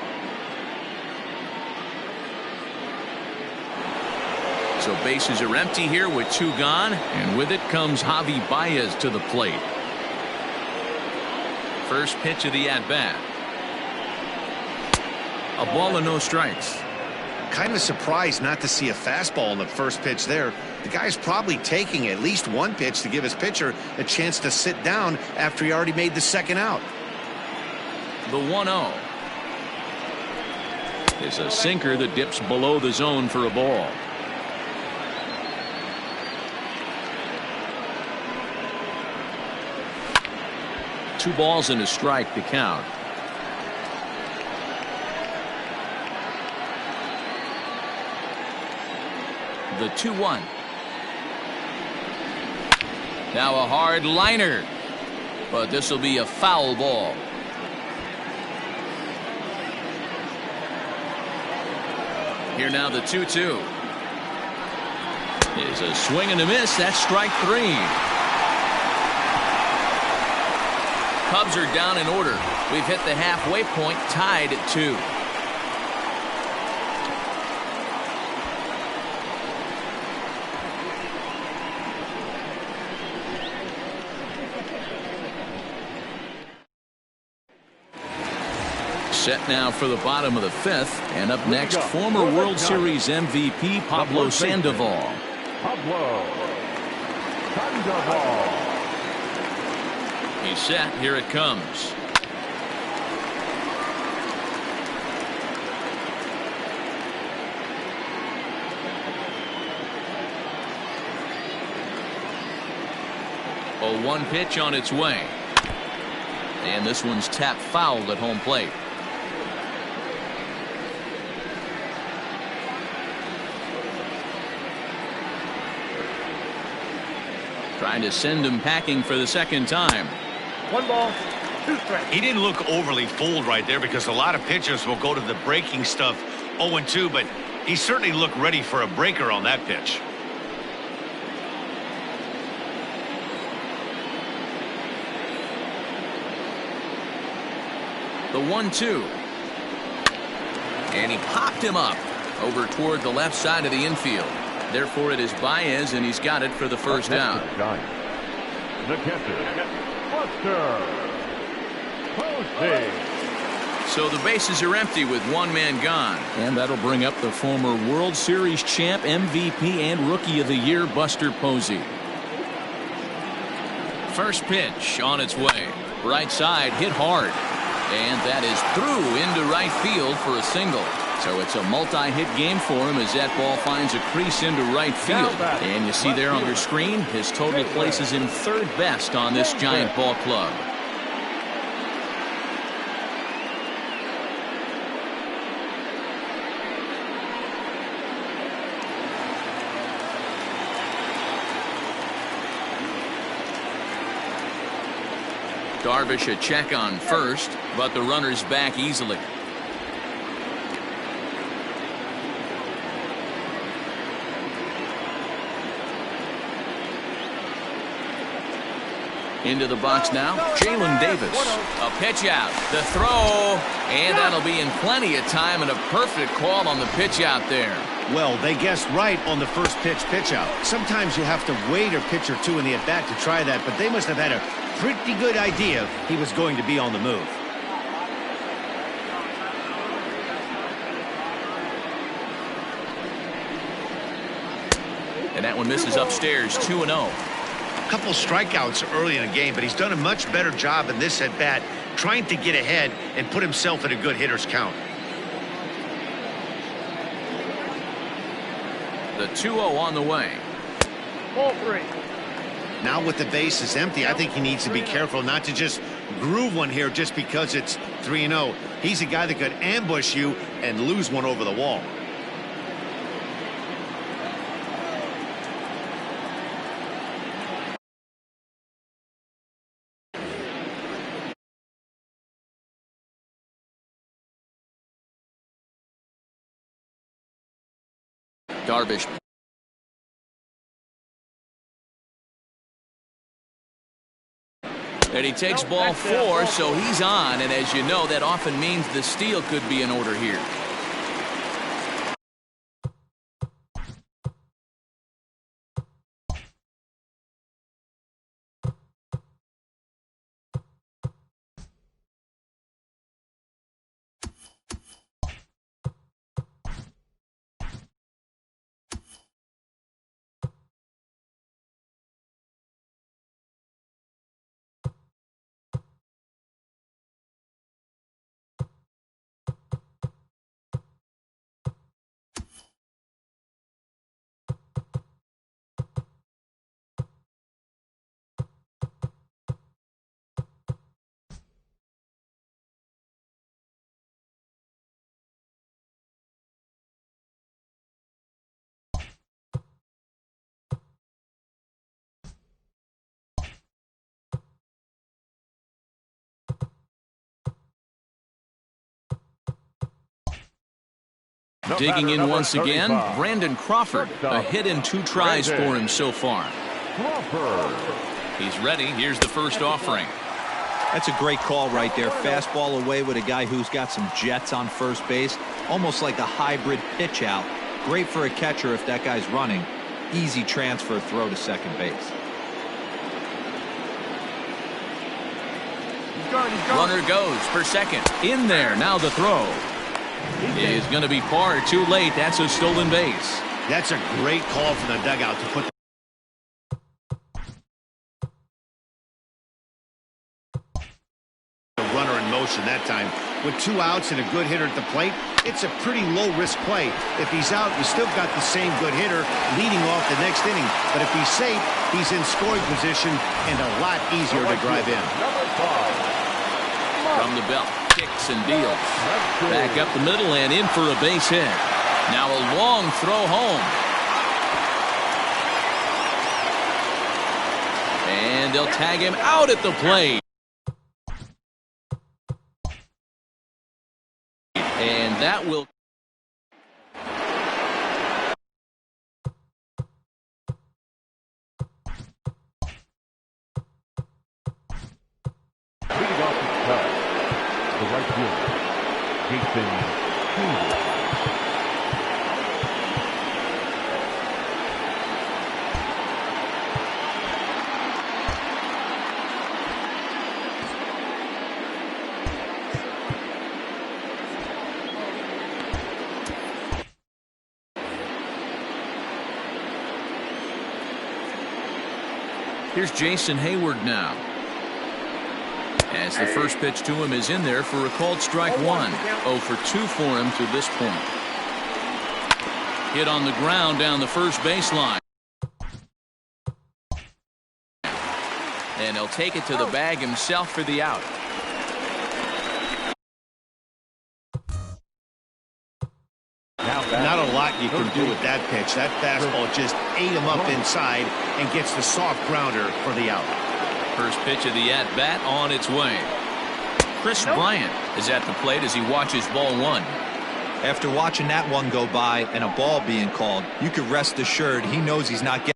So bases are empty here with two gone, and with it comes Javi Baez to the plate. First pitch of the at-bat. A ball and no strikes. Kind of surprised not to see a fastball in the first pitch there. The guy's probably taking at least one pitch to give his pitcher a chance to sit down after he already made the second out. The 1-0 is a sinker that dips below the zone for a ball. Two balls and a strike to count. The 2-1. Now a hard liner, but this will be a foul ball. Here now the 2-2 is a swing and a miss. That's strike three. Cubs are down in order. We've hit the halfway point, tied at 2. Set now for the bottom of the 5th, and up next, former World Series MVP Pablo Sandoval. Pablo Sandoval. He's set. Here it comes. A 1 pitch on its way. And this one's tapped foul at home plate. Trying to send him packing for the second time. 1 ball, 2 strikes. He didn't look overly fooled right there because a lot of pitchers will go to the breaking stuff 0-2, but he certainly looked ready for a breaker on that pitch. The 1-2. And he popped him up over toward the left side of the infield. Therefore, it is Baez, and he's got it for the first down. The catcher, Buster Posey. So the bases are empty with one man gone. And that'll bring up the former World Series champ, MVP, and Rookie of the Year, Buster Posey. First pitch on its way. Right side, hit hard. And that is through into right field for a single. So it's a multi-hit game for him as that ball finds a crease into right field. And you see there on your screen, his total places him 3rd best on this Giant ball club. Darvish a check on first, but the runner's back easily. Into the box now, Jalen Davis. A pitch out, the throw, and that'll be in plenty of time, and a perfect call on the pitch out there. Well, they guessed right on the first pitch out. Sometimes you have to wait a pitch or two in the at-bat to try that, but they must have had a pretty good idea he was going to be on the move. And that one misses upstairs, 2-0. A couple strikeouts early in the game, but he's done a much better job in this at-bat trying to get ahead and put himself in a good hitter's count. The 2-0 on the way. Ball 3. Now with the bases empty, I think he needs to be careful not to just groove one here just because it's 3-0. He's a guy that could ambush you and lose one over the wall. Darvish. And he takes ball 4, so he's on, and as you know, that often means the steal could be in order here. Digging in once again, Brandon Crawford. A hit and 2 tries for him so far. He's ready. Here's the first offering. That's a great call right there. Fastball away with a guy who's got some jets on first base. Almost like a hybrid pitch out. Great for a catcher if that guy's running. Easy transfer throw to second base. Runner goes for second. In there. Now the throw. Is going to be far too late. That's a stolen base. That's a great call from the dugout to put the runner in motion that time. With 2 outs and a good hitter at the plate, it's a pretty low-risk play. If he's out, you still got the same good hitter leading off the next inning. But if he's safe, he's in scoring position and a lot easier to drive in. From the belt, kicks and deals. Back up the middle and in for a base hit. Now a long throw home. And they'll tag him out at the plate. And that will... Leading off the cut, the right fielder, Jason. Here's Jason Hayward now. As the first pitch to him is in there for a called strike 1. 0 for 2 for him to this point. Hit on the ground down the first baseline. And he'll take it to the bag himself for the out. Not a lot you can do with that pitch. That fastball just ate him up inside and gets the soft grounder for the out. First pitch of the at-bat on its way. Chris Bryant is at the plate as he watches ball 1. After watching that one go by and a ball being called, you could rest assured he knows he's not getting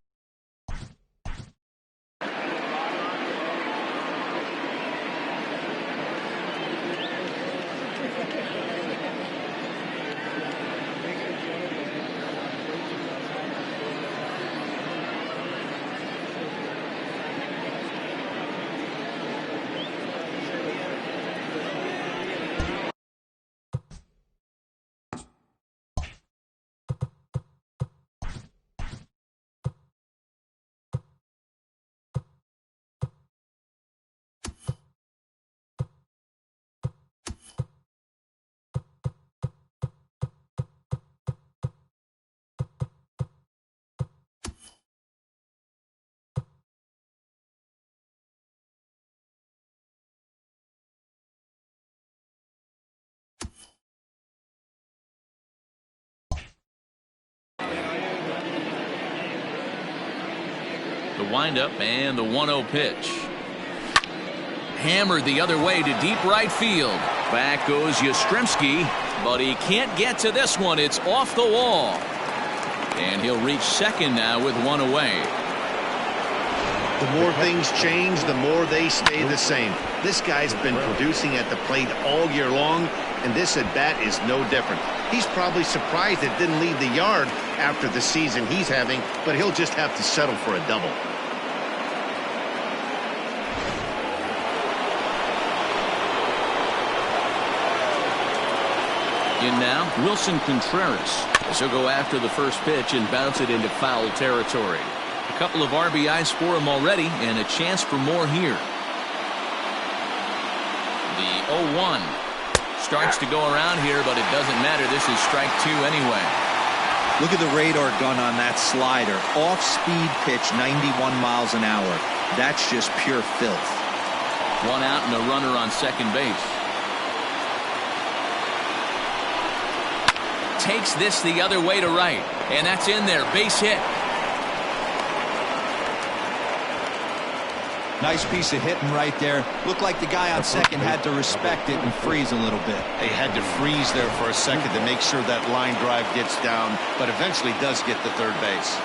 The windup and the 1-0 pitch. Hammered the other way to deep right field. Back goes Yastrzemski, but he can't get to this one. It's off the wall. And he'll reach second now with one away. The more things change, the more they stay the same. This guy's been producing at the plate all year long, and this at-bat is no different. He's probably surprised it didn't leave the yard after the season he's having, but he'll just have to settle for a double. In now, Wilson Contreras. As he'll go after the first pitch and bounce it into foul territory. A couple of RBIs for him already, and a chance for more here. The 0-1 starts to go around here, but it doesn't matter. This is strike two anyway. Look at the radar gun on that slider. Off-speed pitch, 91 miles an hour. That's just pure filth. One out and a runner on second base. Takes this the other way to right, and that's in there. Base hit. Nice piece of hitting right there. Looked like the guy on second had to respect it and freeze a little bit. They had to freeze there for a second to make sure that line drive gets down, but eventually does get to third base.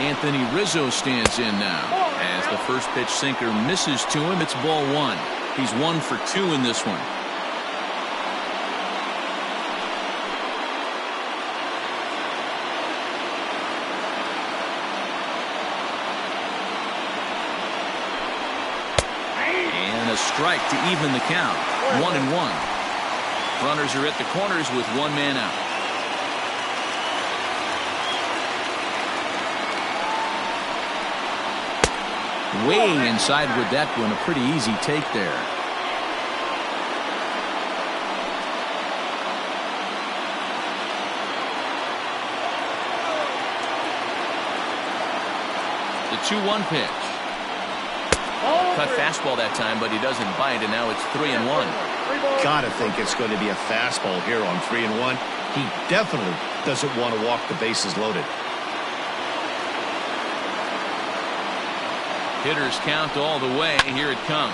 Anthony Rizzo stands in now. As the first pitch sinker misses to him, it's ball one. He's 1 for 2 in this one. Strike to even the count. 1-1. Runners are at the corners with one man out. Way inside with that one. A pretty easy take there. The 2-1 pitch. Cut fastball that time, but he doesn't bite, and now it's 3-1. Gotta think it's going to be a fastball here on 3-1. He definitely doesn't want to walk the bases loaded. Hitters count all the way. Here it comes.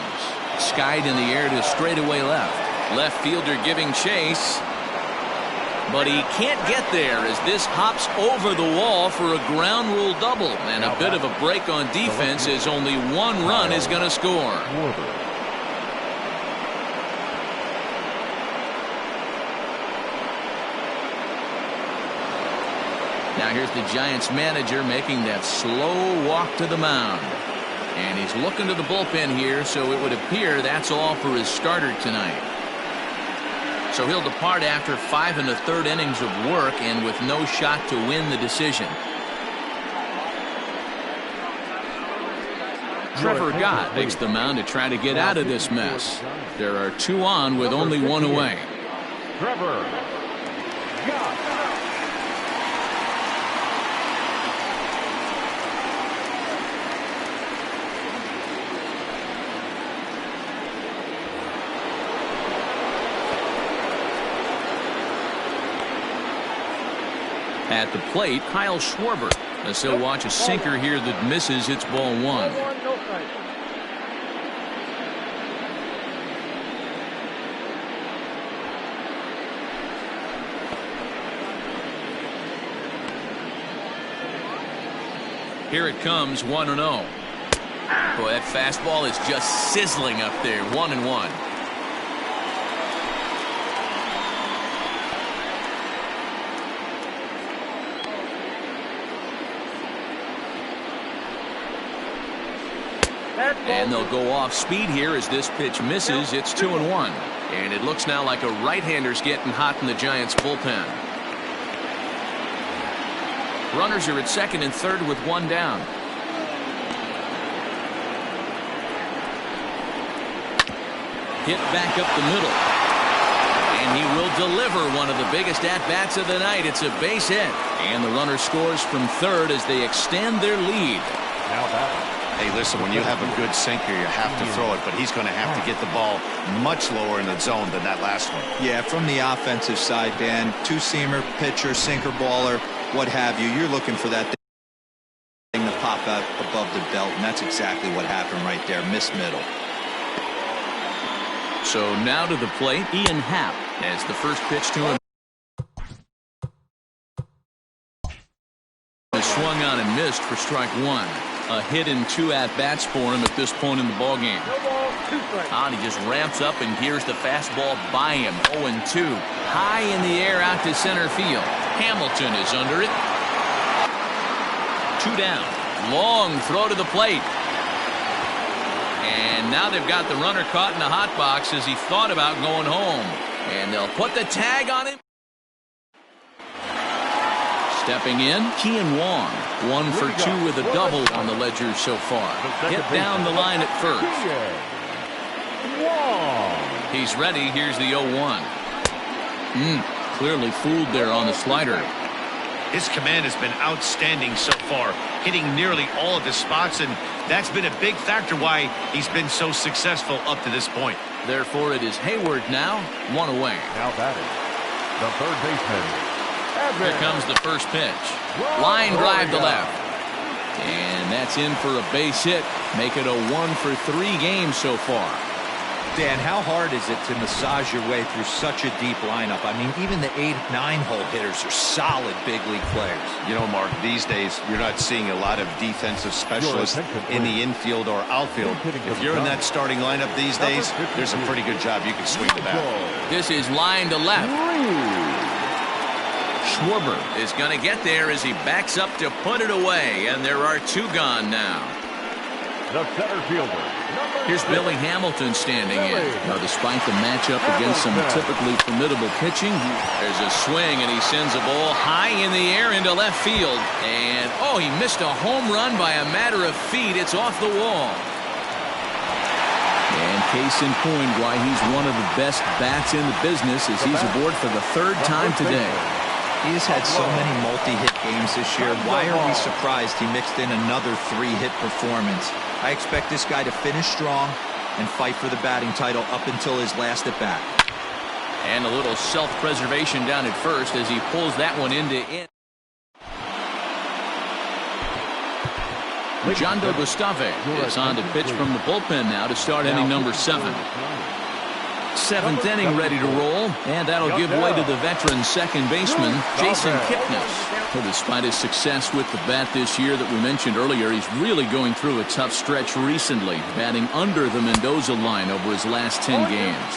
Skied in the air to straightaway left. Left fielder giving chase. But he can't get there as this hops over the wall for a ground rule double. And a bit of a break on defense as only one run is going to score. Now here's the Giants manager making that slow walk to the mound. And he's looking to the bullpen here, so it would appear that's all for his starter tonight. So he'll depart after 5 1/3 innings of work and with no shot to win the decision. Trevor Gott takes the mound to try to get out of this mess. There are 2 on with only 1 away. Trevor Gott. At the plate, Kyle Schwarber. As he'll watch a sinker here that misses. It's ball 1. Here it comes, 1-0. Boy, that fastball is just sizzling up there. 1-1. And they'll go off speed here as this pitch misses. It's 2-1. And it looks now like a right-hander's getting hot in the Giants bullpen. Runners are at second and third with 1 down. Hit back up the middle. And he will deliver one of the biggest at-bats of the night. It's a base hit. And the runner scores from third as they extend their lead. Now batting. Hey, listen, when you have a good sinker, you have to throw it, but he's going to have to get the ball much lower in the zone than that last one. Yeah, from the offensive side, Dan, two-seamer, pitcher, sinker baller, what have you. You're looking for that thing to pop out above above the belt, and that's exactly what happened right there. Missed middle. So now to the plate, Ian Happ as the first pitch to him. Swung on and missed for strike one. A hit and 2 at-bats for him at this point in the ballgame. And he just ramps up and hears the fastball by him. 0-2. High in the air out to center field. Hamilton is under it. 2 down. Long throw to the plate. And now they've got the runner caught in the hot box as he thought about going home. And they'll put the tag on him. Stepping in, Kian Wong. 1 for 2 with a double on the ledger so far. Hit down the line at first. He's ready. Here's the 0-1. Clearly fooled there on the slider. His command has been outstanding so far, hitting nearly all of his spots, and that's been a big factor why he's been so successful up to this point. Therefore, it is Hayward now, 1 away. Now batting, the third baseman. Here comes the first pitch. Line drive to left. And that's in for a base hit. Make it a 1 for 3 game so far. Dan, how hard is it to massage your way through such a deep lineup? I mean, even the 8-9 hole hitters are solid big league players. You know, Mark, these days you're not seeing a lot of defensive specialists in the infield or outfield. If you're in that starting lineup these days, there's a pretty good job you can swing the bat. This is line to left. Schwarber is going to get there as he backs up to put it away, and there are 2 gone now. The center fielder. Here's Billy Hamilton standing in. Now, despite the matchup against some typically formidable pitching, there's a swing, and he sends a ball high in the air into left field. And, oh, he missed a home run by a matter of feet. It's off the wall. And case in point why he's one of the best bats in the business as he's aboard for the 3rd time today. He has had so many multi-hit games this year. Why are we surprised he mixed in another 3-hit performance? I expect this guy to finish strong and fight for the batting title up until his last at-bat. And a little self-preservation down at first as he pulls that one into in. Jondo Gustave is on to pitch from the bullpen now to start inning number 7. 7th inning ready to roll, and that'll give way to the veteran second baseman, Jason Kipnis. Well, despite his success with the bat this year that we mentioned earlier, he's really going through a tough stretch recently, batting under the Mendoza line over his last 10 games.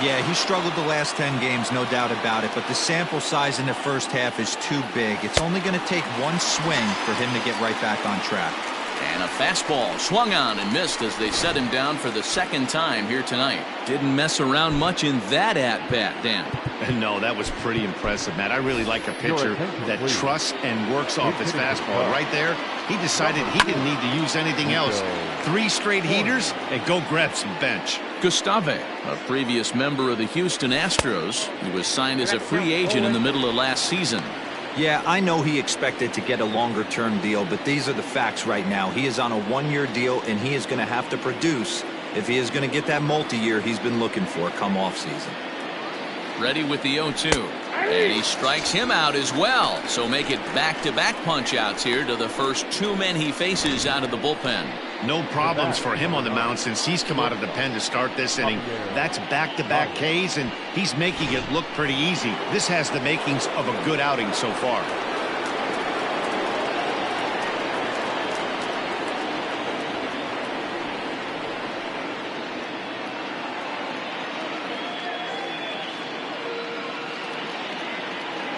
Yeah, he struggled the last 10 games, no doubt about it, but the sample size in the first half is too big. It's only going to take one swing for him to get right back on track. And a fastball swung on and missed as they set him down for the 2nd time here tonight. Didn't mess around much in that at-bat, Dan. No, that was pretty impressive, Matt. I really like a pitcher that trusts and works off his fastball. Right there, he decided he didn't need to use anything else. 3 straight heaters and go grab some bench. Gustave, a previous member of the Houston Astros, he was signed as a free agent in the middle of last season. Yeah, I know he expected to get a longer-term deal, but these are the facts right now. He is on a 1-year deal, and he is going to have to produce if he is going to get that multi-year he's been looking for come off-season. Ready with the 0-2. And he strikes him out as well. So make it back-to-back punch-outs here to the first 2 men he faces out of the bullpen. No problems for him on the mound since he's come out of the pen to start this inning. That's back-to-back Ks, and he's making it look pretty easy. This has the makings of a good outing so far.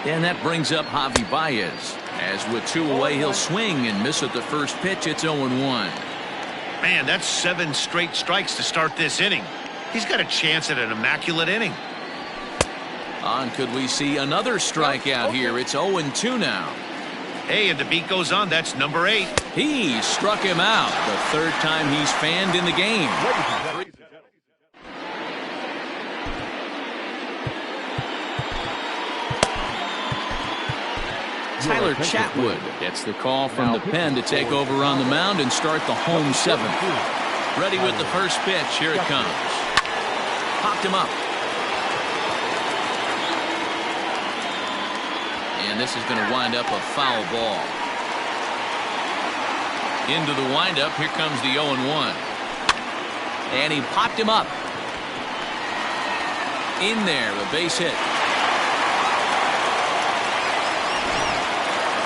And that brings up Javi Baez. As with 2 away, he'll swing and miss at the first pitch. It's 0-1. Man, that's 7 straight strikes to start this inning. He's got a chance at an immaculate inning. On, could we see another strikeout here? It's 0-2 now. Hey, and the beat goes on. That's number 8. He struck him out. The 3rd time he's fanned in the game. Tyler Chatwood gets the call from the pen to take over on the mound and start the home 7th. Ready with the first pitch. Here it comes. Popped him up. And this is going to wind up a foul ball. Into the windup. Here comes the 0-1. And he popped him up. In there, a base hit.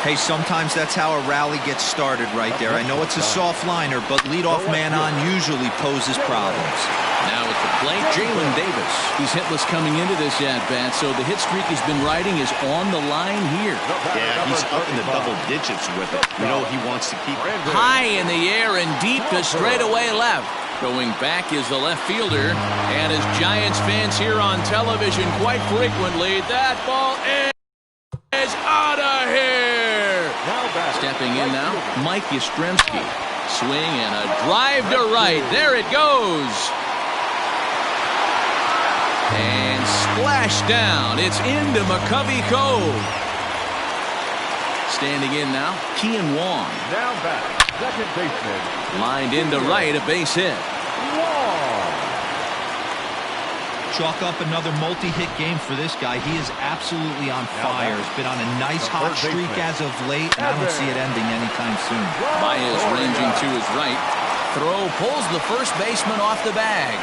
Hey, sometimes that's how a rally gets started right there. I know it's a soft liner, but leadoff man on usually poses problems. Now at the plate, Jalen Davis. He's hitless coming into this at-bat, so the hit streak he's been riding is on the line here. Yeah, he's up in the double digits with it. You know he wants to keep it. High in the air and deep to straightaway left. Going back is the left fielder, and as Giants fans hear on television quite frequently, that ball is out of here. Stepping in now, Mike Yastrzemski. Swing and a drive to right. There it goes. And splash down. It's into McCovey Cove. Standing in now, Kian Wong. Now back, second baseman. Lined into right, a base hit. Chalk up another multi-hit game for this guy. He is absolutely on fire. He's been on a nice hot streak as of late, and I don't see it ending anytime soon. Baez ranging to his right. Throw pulls the first baseman off the bag.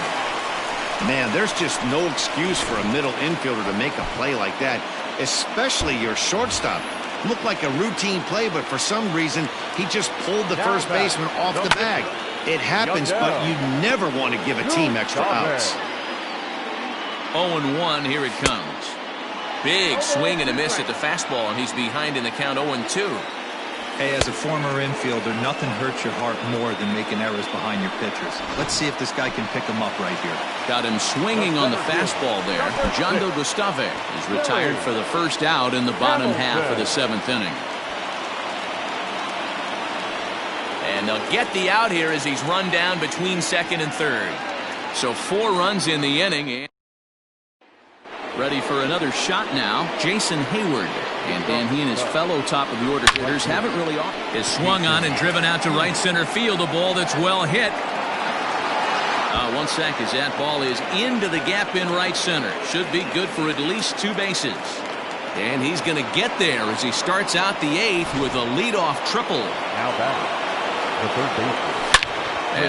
Man, there's just no excuse for a middle infielder to make a play like that, especially your shortstop. Looked like a routine play, but for some reason, he just pulled the first baseman off the bag. It happens, but you never want to give a team extra outs. 0-1, here it comes. Big swing and a miss at the fastball, and he's behind in the count 0-2. Hey, as a former infielder, nothing hurts your heart more than making errors behind your pitchers. Let's see if this guy can pick them up right here. Got him swinging on the fastball there. Jondo Gustave is retired for the first out in the bottom half of the 7th inning. And they'll get the out here as he's run down between second and third. So 4 runs in the inning. Ready for another shot now, Jason Hayward. And Dan, he and his fellow top of the order hitters haven't really is swung on and driven out to right center field. A ball that's well hit. One sack as that ball is into the gap in right center. Should be good for at least 2 bases. And he's going to get there as he starts out the 8th with a leadoff triple. Now batting, the third baseman.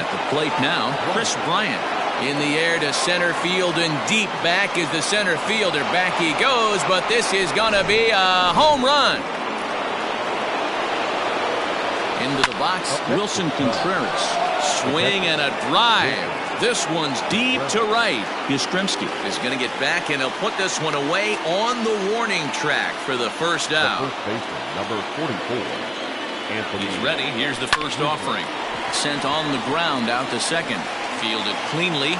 At the plate now, Chris Bryant. In the air to center field and deep back is the center fielder. Back he goes, but this is going to be a home run. Into the box, Wilson Contreras. Swing and a drive. This one's deep to right. Yastrzemski is going to get back, and he'll put this one away on the warning track for the first out. The first baseman, number 44. Anthony. He's ready. Here's the first offering. Sent on the ground out to second. Fielded cleanly.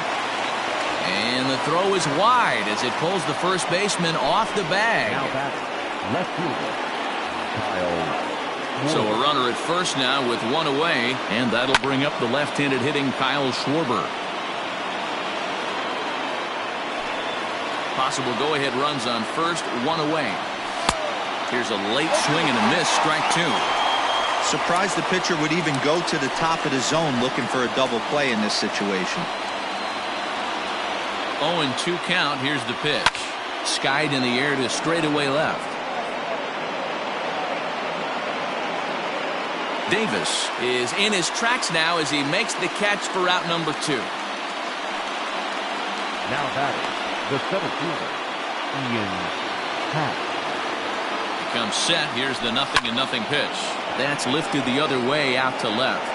And the throw is wide as it pulls the first baseman off the bag. Now batting, left fielder, Kyle. So a runner at first now with 1 away. And that'll bring up the left-handed hitting Kyle Schwarber. Possible go-ahead runs on first, 1 away. Here's a late swing and a miss, strike 2. Surprised the pitcher would even go to the top of the zone looking for a double play in this situation. 0-2 count. Here's the pitch. Skied in the air to straightaway left. Davis is in his tracks now as he makes the catch for out number 2. Now batting, the center fielder, Ian Happ. Comes set. Here's the 0-0 pitch. That's lifted the other way out to left.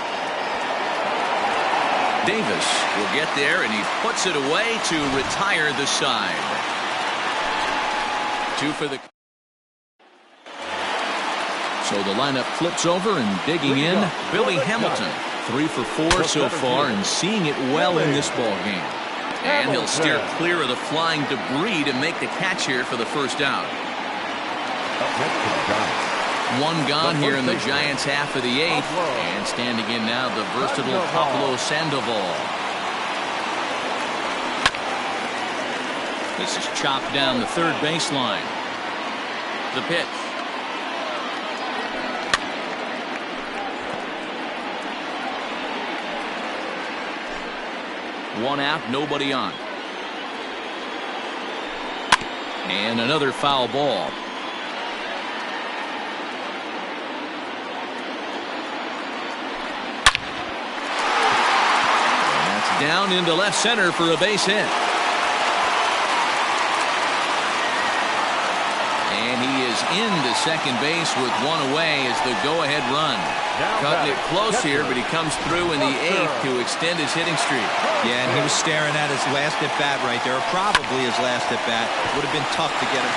Davis will get there, and he puts it away to retire the side. 2 for the. So the lineup flips over, and digging in, Billy Hamilton. 3 for 4 so far, and seeing it well in this ball game. And he'll steer clear of the flying debris to make the catch here for the first out. One gone here in the Giants' half of the 8th. And standing in now, the versatile Pablo Sandoval. This is chopped down the third baseline. The pitch. One out, nobody on. And another foul ball. down into left center for a base hit. And he is into second base with one away as the go-ahead run. Cutting it close here, but he comes through in the eighth to extend his hitting streak. Yeah, and he was staring at his last at-bat right there, or probably his last at-bat. Would have been tough to get him.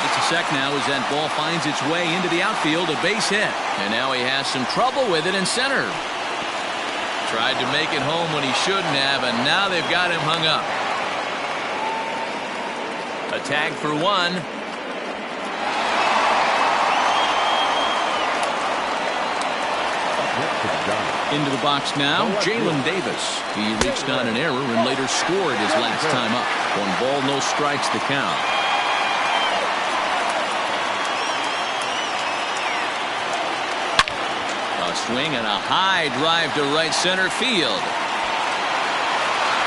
Just a sec now as that ball finds its way into the outfield, a base hit. And now he has some trouble with it in center. Tried to make it home when he shouldn't have, and now they've got him hung up. A tag for one. Into the box now, Jalen Davis. He reached on an error and later scored his last time up. 1 ball, no strikes to count. A swing and a high drive to right center field.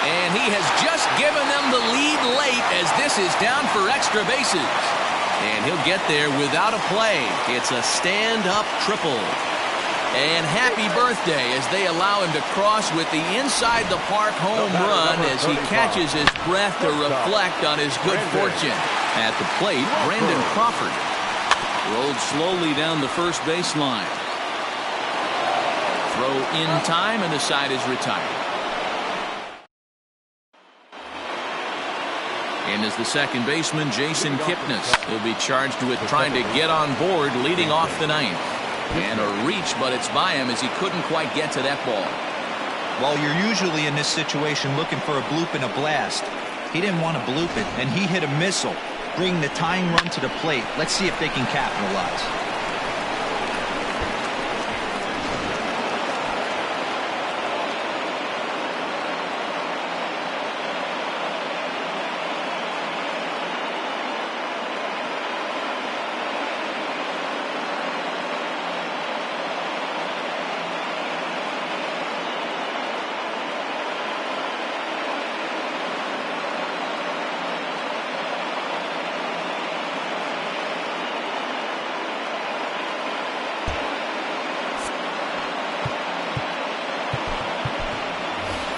And he has just given them the lead late as this is down for extra bases. And he'll get there without a play. It's a stand-up triple. And happy birthday as they allow him to cross with the inside-the-park home run as he catches his breath to reflect on his good fortune. At the plate, Brandon Crawford rolled slowly down the first baseline. Throw in time, and the side is retired. And as the second baseman, Jason Kipnis. He'll be charged with trying to get on board leading off the ninth. And a reach, but it's by him as he couldn't quite get to that ball. Well, you're usually in this situation looking for a bloop and a blast. He didn't want to bloop it, and he hit a missile, bringing the tying run to the plate. Let's see if they can capitalize.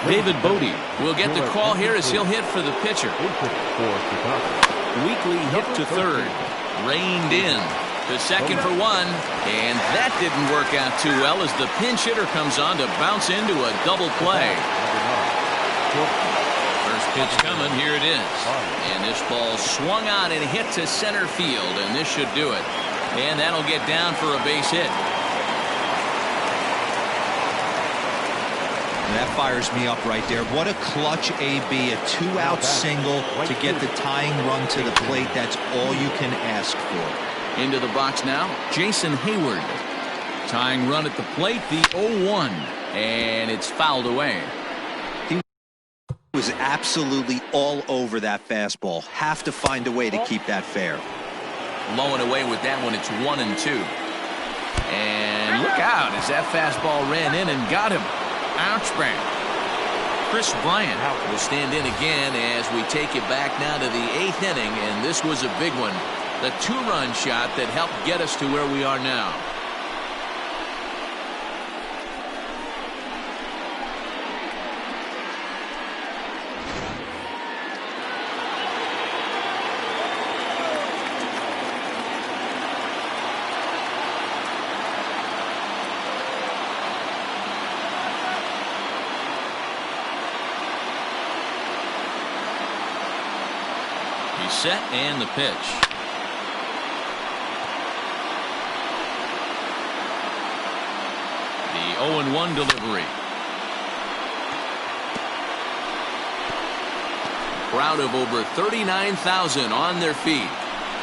David Bodie will get the call here as he'll hit for the pitcher. Weekly hit to third. Reined in to second for one. And that didn't work out too well as the pinch hitter comes on to bounce into a double play. First pitch coming. Here it is. And this ball swung on and hit to center field. And this should do it. And that'll get down for a base hit. That fires me up right there. What a clutch AB, a 2-out single to get the tying run to the plate. That's all you can ask for. Into the box now, Jason Hayward. Tying run at the plate, the 0-1. And it's fouled away. He was absolutely all over that fastball. Have to find a way to keep that fair. Low and away with that one, it's 1-2. And look out as that fastball ran in and got him. Ouch bang. Chris Bryant will stand in again as we take it back now to the 8th inning, and this was a big one. The 2-run shot that helped get us to where we are now. Set and the pitch. The 0-1 delivery. Crowd of over 39,000 on their feet.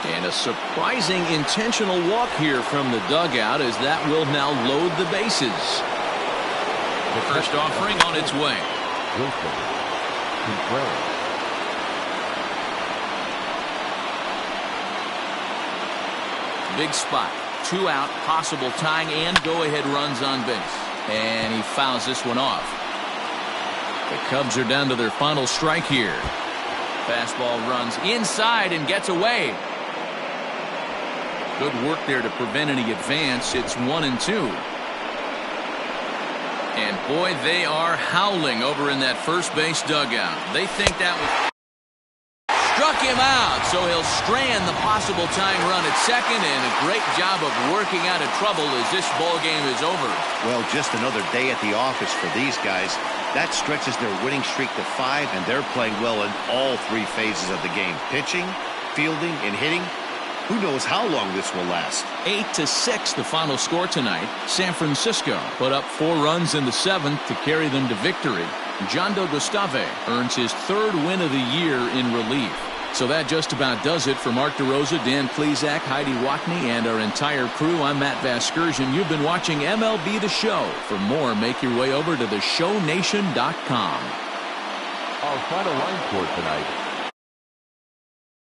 And a surprising intentional walk here from the dugout as that will now load the bases. The first offering on its way. Big spot. 2 out, possible tying and go-ahead runs on base. And he fouls this one off. The Cubs are down to their final strike here. Fastball runs inside and gets away. Good work there to prevent any advance. It's 1-2. And boy, they are howling over in that first base dugout. They think that was struck him out, so he'll strand the possible tying run at second, and a great job of working out of trouble as this ball game is over. Well, just another day at the office for these guys. That stretches their winning streak to 5, and they're playing well in all 3 phases of the game. Pitching, fielding, and hitting. Who knows how long this will last? 8-6 the final score tonight. San Francisco put up 4 runs in the 7th to carry them to victory. Jondo Gustave earns his 3rd win of the year in relief. So that just about does it for Mark DeRosa, Dan Plesac, Heidi Watney, and our entire crew. I'm Matt Vasgersian. You've been watching MLB The Show. For more, make your way over to theshownation.com. Our final line score tonight: